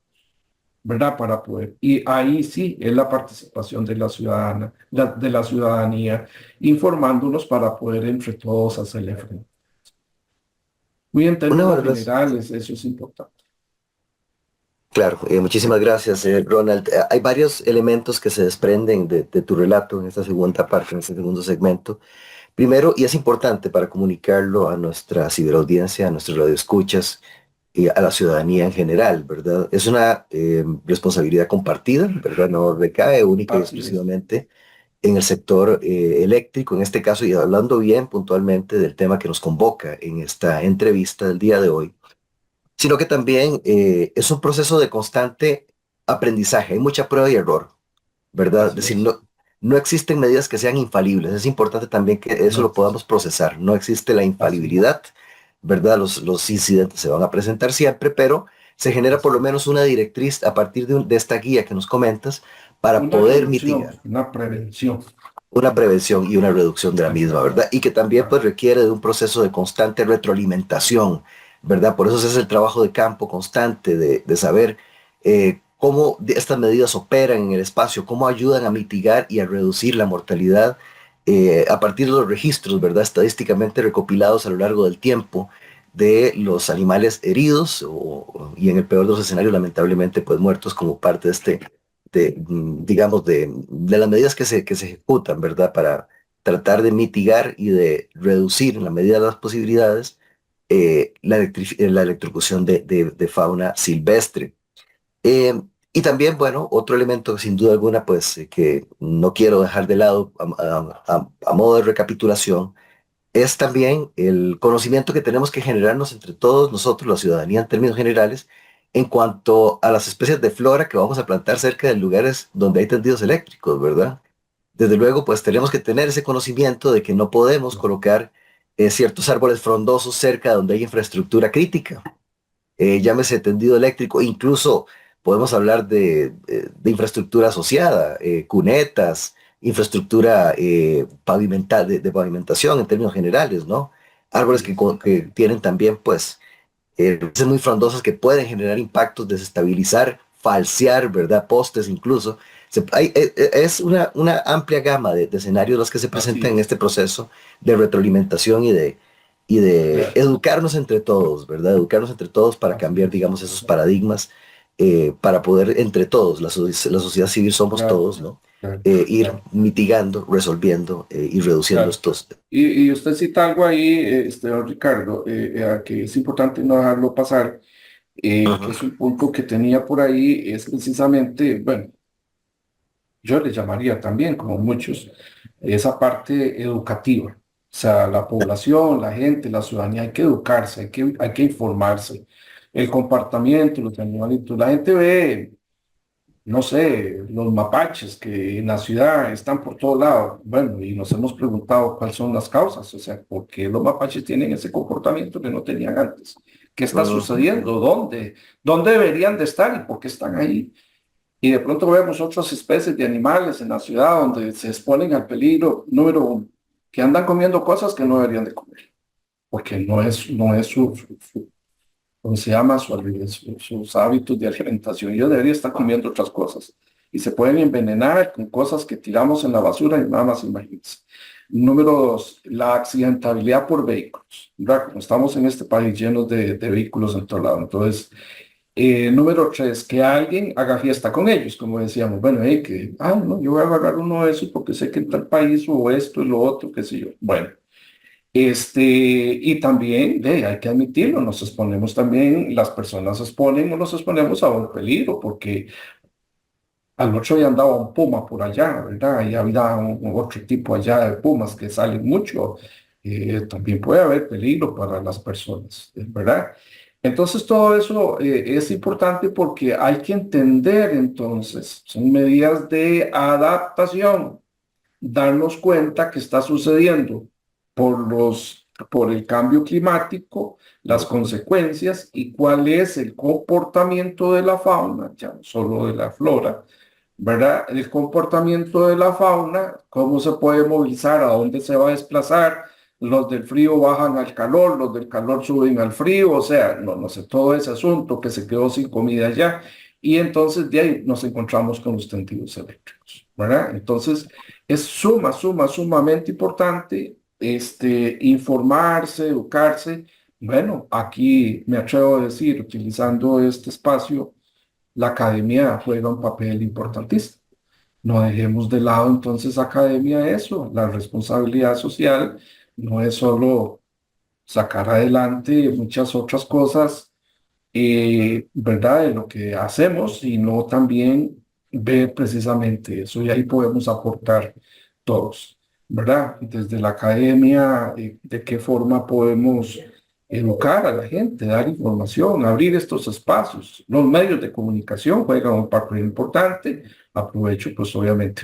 ¿verdad? Para poder. Y ahí sí es la participación de la de la ciudadanía, informándonos para poder entre todos hacerle frente. Muy en Una términos vez, generales, eso es importante. claro, muchísimas gracias, Ronald. Hay varios elementos que se desprenden de tu relato en esta segunda parte, en este segundo segmento. Primero, y es importante para comunicarlo a nuestra ciberaudiencia, a nuestros radioescuchas y a la ciudadanía en general, ¿verdad? Es una responsabilidad compartida, ¿verdad? No recae única y Así es. exclusivamente en el sector eléctrico, en este caso, y hablando bien puntualmente del tema que nos convoca en esta entrevista del día de hoy, sino que también es un proceso de constante aprendizaje, hay mucha prueba y error, ¿verdad? Es Así decir, es. no existen medidas que sean infalibles, es importante también que eso No, lo podamos procesar, no existe la así es. infalibilidad, ¿verdad? Los incidentes se van a presentar siempre, pero se genera por Así lo es. menos una directriz a partir de esta guía que nos comentas para Una poder reducción, mitigar una prevención. una prevención y una reducción de la misma, Exacto. ¿verdad? Y que también pues requiere de un proceso de constante retroalimentación, ¿verdad? Por eso se hace el trabajo de campo constante de saber cómo estas medidas operan en el espacio, cómo ayudan a mitigar y a reducir la mortalidad a partir de los registros, ¿verdad? Estadísticamente recopilados a lo largo del tiempo de los animales heridos y en el peor de los escenarios, lamentablemente, pues muertos como parte de digamos, de las medidas que se ejecutan, ¿verdad? Para tratar de mitigar y de reducir en la medida de las posibilidades la electrocución de fauna silvestre. Y también, bueno, otro elemento sin duda alguna, pues que no quiero dejar de lado a modo de recapitulación, es también el conocimiento que tenemos que generarnos entre todos nosotros, la ciudadanía en términos generales, en cuanto a las especies de flora que vamos a plantar cerca de lugares donde hay tendidos eléctricos, ¿verdad? desde luego, pues tenemos que tener ese conocimiento de que no podemos colocar ciertos árboles frondosos cerca de donde hay infraestructura crítica. Llámese tendido eléctrico, incluso podemos hablar de infraestructura asociada, cunetas, infraestructura de pavimentación en términos generales, ¿no? Árboles que tienen también, pues, raíces muy frondosas que pueden generar impactos, desestabilizar, falsear, ¿verdad? Postes incluso. Es una amplia gama de escenarios los que se Así presentan en es. este proceso de retroalimentación y de Claro. educarnos entre todos, ¿verdad? Educarnos entre todos para Así cambiar, es. digamos, esos paradigmas, para poder entre todos, la sociedad civil somos Claro, todos, ¿no? claro, Ir claro, mitigando, resolviendo y reduciendo claro. estos. Y usted cita algo ahí, don Ricardo, que es importante no dejarlo pasar, que Ujú. es un punto que tenía por ahí, es precisamente, bueno, yo le llamaría también, como muchos, esa parte educativa. O sea, la población, la gente, la ciudadanía, hay que educarse, hay que informarse. El comportamiento, los animalitos, la gente ve, no sé, los mapaches que en la ciudad están por todo lado. Bueno, y nos hemos preguntado cuáles son las causas, o sea, ¿por qué los mapaches tienen ese comportamiento que no tenían antes? ¿Qué está Ujú. sucediendo? ¿Dónde? ¿Dónde deberían de estar y por qué están ahí? Y de pronto vemos otras especies de animales en la ciudad donde se exponen al peligro, número uno, que andan comiendo cosas que no deberían de comer, porque no es ¿cómo se llama? Sus hábitos de alimentación. Yo debería estar comiendo otras cosas. Y se pueden envenenar con cosas que tiramos en la basura y nada más imagínense. Número dos, la accidentabilidad por vehículos. ¿Verdad? Como estamos en este país llenos de vehículos en todo lado. Entonces, número tres, que alguien haga fiesta con ellos, como decíamos. Bueno, no, yo voy a agarrar uno de esos porque sé que en tal país o esto y lo otro, qué sé yo. Bueno. Y también hay que admitirlo, nos exponemos también, las personas se exponen o nos exponemos a un peligro, porque al otro día andaba un puma por allá, ¿verdad? Y había otro tipo allá de pumas que salen mucho. También puede haber peligro para las personas, ¿verdad? Entonces todo eso es importante porque hay que entender entonces, son medidas de adaptación, darnos cuenta que está sucediendo por el cambio climático, las consecuencias y cuál es el comportamiento de la fauna, ya no solo de la flora, ¿verdad? El comportamiento de la fauna, cómo se puede movilizar, a dónde se va a desplazar. Los del frío bajan al calor, los del calor suben al frío, o sea, no sé, todo ese asunto que se quedó sin comida allá. Y entonces de ahí nos encontramos con los tendidos eléctricos, ¿verdad? Entonces es sumamente importante informarse, educarse. Bueno, aquí me atrevo a decir, utilizando este espacio, la academia juega un papel importantísimo. No dejemos de lado entonces academia eso, la responsabilidad social no es solo sacar adelante muchas otras cosas, ¿verdad? De lo que hacemos, sino también ver precisamente eso y ahí podemos aportar todos, ¿verdad? Desde la academia, de qué forma podemos educar a la gente, dar información, abrir estos espacios. Los medios de comunicación juegan un papel importante. Aprovecho, pues obviamente,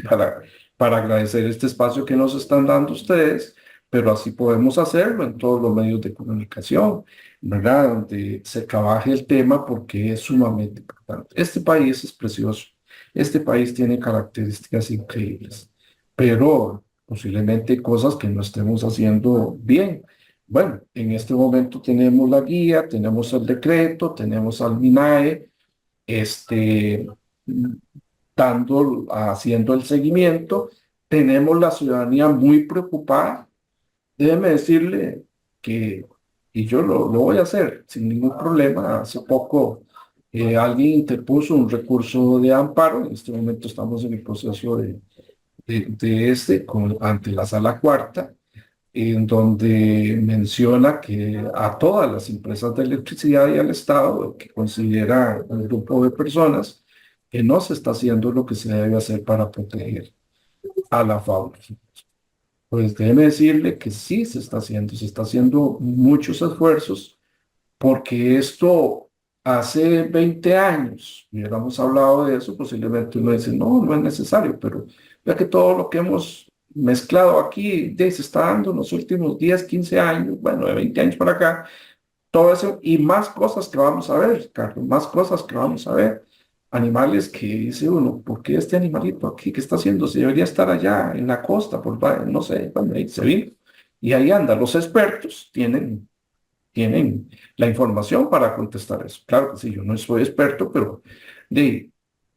para agradecer este espacio que nos están dando ustedes, pero así podemos hacerlo en todos los medios de comunicación, ¿verdad? Donde se trabaje el tema porque es sumamente importante. Este país es precioso. Este país tiene características increíbles, pero posiblemente hay cosas que no estemos haciendo bien. Bueno, en este momento tenemos la guía, tenemos el decreto, tenemos al MINAE, este, haciendo el seguimiento, tenemos la ciudadanía muy preocupada. Déjeme decirle que, y yo lo voy a hacer sin ningún problema. Hace poco alguien interpuso un recurso de amparo. En este momento estamos en el proceso ante la sala cuarta, en donde menciona que a todas las empresas de electricidad y al Estado, que considera un grupo de personas, que no se está haciendo lo que se debe hacer para proteger a la fauna. Pues déjeme decirle que sí se está haciendo muchos esfuerzos, porque esto hace 20 años, hubiéramos hablado de eso, posiblemente uno dice, no, no es necesario, pero ya que todo lo que hemos mezclado aquí se está dando en los últimos 10, 15 años, bueno, de 20 años para acá, todo eso y más cosas que vamos a ver, Carlos, más cosas que vamos a ver. Animales que dice uno, ¿por qué este animalito aquí? ¿Qué está haciendo? Si debería estar allá en la costa, no sé, bueno, ahí se vino. Y ahí anda, los expertos tienen la información para contestar eso. Claro que sí, yo no soy experto, pero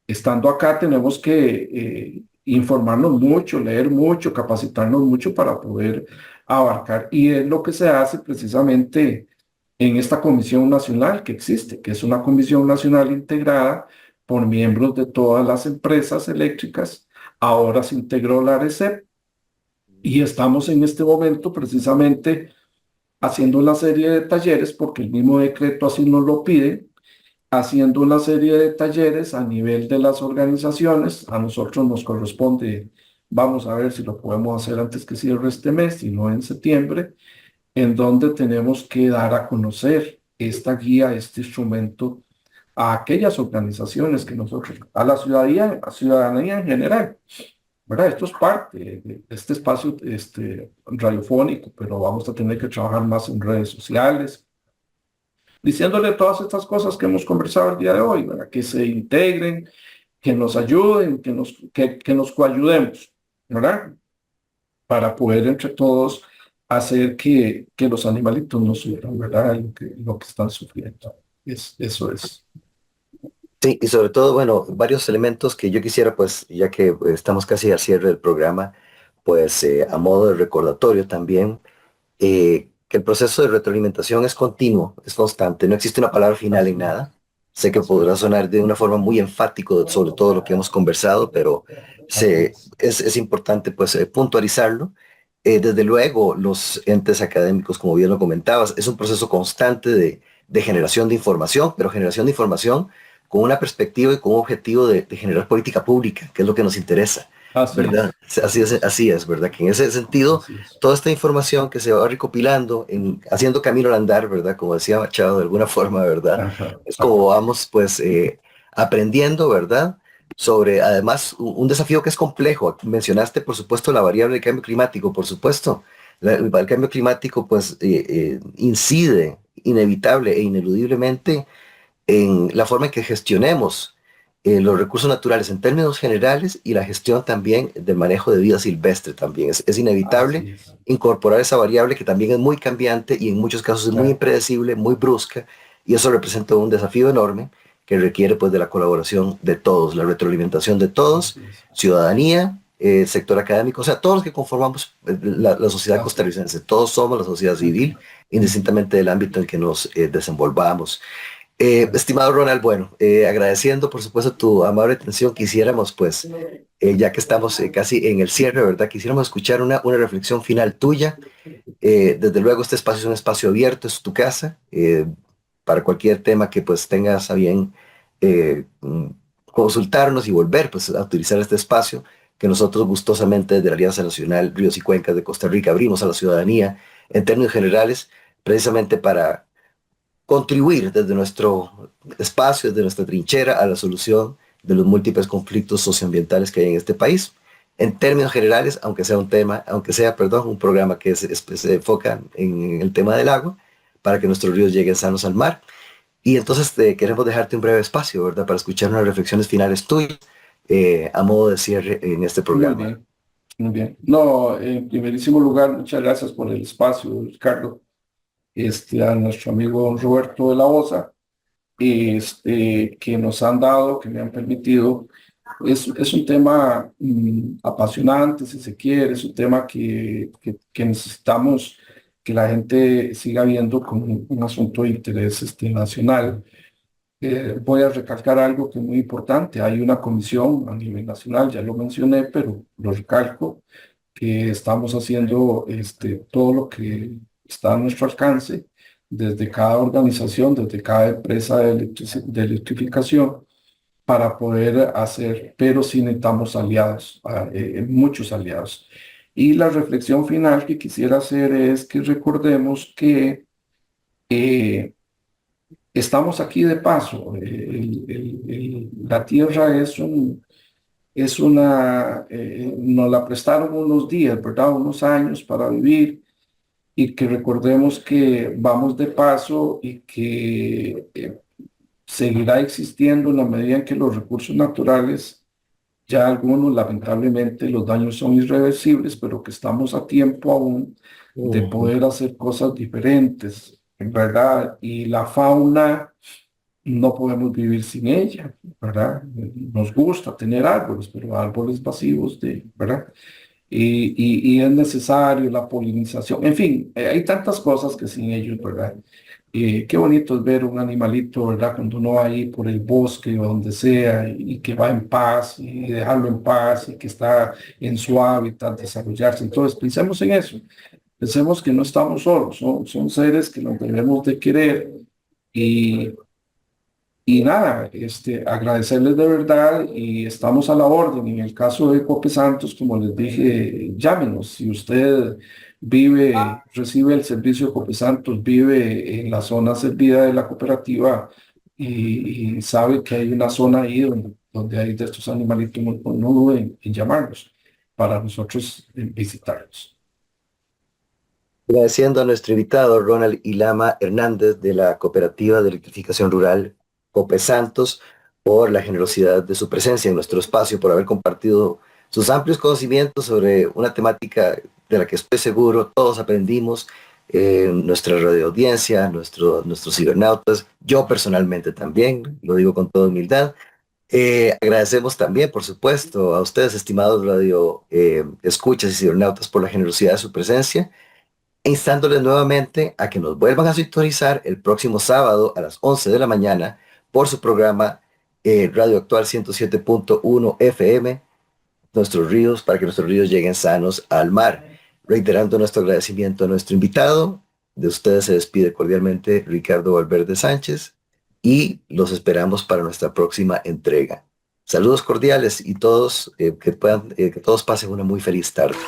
estando acá tenemos que informarnos mucho, leer mucho, capacitarnos mucho para poder abarcar. Y es lo que se hace precisamente en esta comisión nacional que existe, que es una comisión nacional integrada por miembros de todas las empresas eléctricas. Ahora se integró la ARECEP y estamos en este momento precisamente haciendo una serie de talleres, porque el mismo decreto así nos lo pide, haciendo una serie de talleres a nivel de las organizaciones. A nosotros nos corresponde, vamos a ver si lo podemos hacer antes que cierre este mes, y no en septiembre, en donde tenemos que dar a conocer esta guía, este instrumento a aquellas organizaciones que nosotros, a ciudadanía en general, ¿verdad? Esto es parte de este espacio radiofónico, pero vamos a tener que trabajar más en redes sociales, diciéndole todas estas cosas que hemos conversado el día de hoy, ¿verdad? Que se integren, que nos ayuden, que nos coayudemos, ¿verdad? Para poder entre todos hacer que los animalitos no sufran, ¿verdad? Lo que están sufriendo. Eso es. Sí, y sobre todo, bueno, varios elementos que yo quisiera, pues, ya que estamos casi al cierre del programa, pues, a modo de recordatorio también, que el proceso de retroalimentación es continuo, es constante, no existe una palabra final en nada. Sé que podrá sonar de una forma muy enfático sobre todo lo que hemos conversado, pero es importante, pues, puntualizarlo. Desde luego, los entes académicos, como bien lo comentabas, es un proceso constante de generación de información, pero generación de información con una perspectiva y con un objetivo de generar política pública, que es lo que nos interesa, Así ¿verdad? es, Así es, ¿verdad? Que en ese sentido, así es. toda esta información que se va recopilando, haciendo camino al andar, ¿verdad? Como decía Machado, de alguna forma, ¿verdad? Ajá, Es como ajá. vamos, pues, aprendiendo, ¿verdad? Sobre, además, un desafío que es complejo. Mencionaste, por supuesto, la variable del cambio climático, por supuesto. El cambio climático, pues, incide inevitable e ineludiblemente en la forma en que gestionemos los recursos naturales en términos generales y la gestión también del manejo de vida silvestre también. Es inevitable Así es. incorporar esa variable que también es muy cambiante y en muchos casos es muy Claro, impredecible, muy brusca, y eso representa un desafío enorme que requiere pues de la colaboración de todos, la retroalimentación de todos, así es. ciudadanía, sector académico, o sea, todos los que conformamos la sociedad Así es. costarricense, todos somos la sociedad civil, Ujú, ujú. indistintamente del ámbito en que nos desenvolvamos. Claro. Estimado Ronald, bueno, agradeciendo por supuesto tu amable atención, quisiéramos pues, ya que estamos casi en el cierre, ¿verdad? Quisiéramos escuchar una reflexión final tuya. Desde luego este espacio es un espacio abierto, es tu casa, para cualquier tema que pues tengas a bien consultarnos y volver pues a utilizar este espacio que nosotros gustosamente desde la Alianza Nacional Ríos y Cuencas de Costa Rica abrimos a la ciudadanía en términos generales, precisamente para contribuir desde nuestro espacio, desde nuestra trinchera, a la solución de los múltiples conflictos socioambientales que hay en este país. En términos generales, perdón, un programa que se enfoca en el tema del agua, para que nuestros ríos lleguen sanos al mar. Y entonces queremos dejarte un breve espacio, ¿verdad?, para escuchar unas reflexiones finales tuyas a modo de cierre en este Muy programa. bien, muy bien. No, en primerísimo lugar, muchas gracias por el espacio, Ricardo. A nuestro amigo Roberto de la Osa, que nos han dado, que me han permitido. Es un tema apasionante, si se quiere, es un tema que necesitamos que la gente siga viendo como un asunto de interés nacional. Voy a recalcar algo que es muy importante. Hay una comisión a nivel nacional, ya lo mencioné, pero lo recalco, que estamos haciendo todo lo que está a nuestro alcance, desde cada organización, desde cada empresa de electrificación, para poder hacer, pero sí necesitamos aliados, muchos aliados. Y la reflexión final que quisiera hacer es que recordemos que eh, estamos aquí de paso. La Tierra es nos la prestaron unos días, ¿verdad? Unos años para vivir y que recordemos que vamos de paso y que seguirá existiendo en la medida en que los recursos naturales, ya algunos lamentablemente los daños son irreversibles, pero que estamos a tiempo aún de Ujú. poder hacer cosas diferentes, ¿verdad? Y la fauna no podemos vivir sin ella, ¿verdad? Nos gusta tener árboles, pero árboles vacíos ¿verdad? Y es necesario la polinización, en fin, hay tantas cosas que sin ellos, ¿verdad? Qué bonito es ver un animalito, ¿verdad? Cuando uno va ahí por el bosque o donde sea y que va en paz y dejarlo en paz y que está en su hábitat, desarrollarse. Entonces, pensemos en eso. Pensemos que no estamos solos, son seres que nos debemos de querer y, y nada, agradecerles de verdad y estamos a la orden. En el caso de Cope Santos, como les dije, llámenos. Si usted recibe el servicio de Cope Santos, vive en la zona servida de la cooperativa y sabe que hay una zona ahí donde hay de estos animalitos, no duden en llamarnos para nosotros visitarlos. Agradeciendo a nuestro invitado Ronald Ilama Hernández de la Cooperativa de Electrificación Rural Cope Santos por la generosidad de su presencia en nuestro espacio, por haber compartido sus amplios conocimientos sobre una temática de la que estoy seguro todos aprendimos, nuestra radioaudiencia, nuestros cibernautas, yo personalmente también, lo digo con toda humildad. Agradecemos también, por supuesto, a ustedes, estimados radio escuchas y cibernautas, por la generosidad de su presencia, instándoles nuevamente a que nos vuelvan a sintonizar el próximo sábado a las 11 de la mañana por su programa Radio Actual 107.1 FM, nuestros ríos, para que nuestros ríos lleguen sanos al mar. Reiterando nuestro agradecimiento a nuestro invitado, de ustedes se despide cordialmente Ricardo Valverde Sánchez y los esperamos para nuestra próxima entrega. Saludos cordiales y todos, que todos pasen una muy feliz tarde.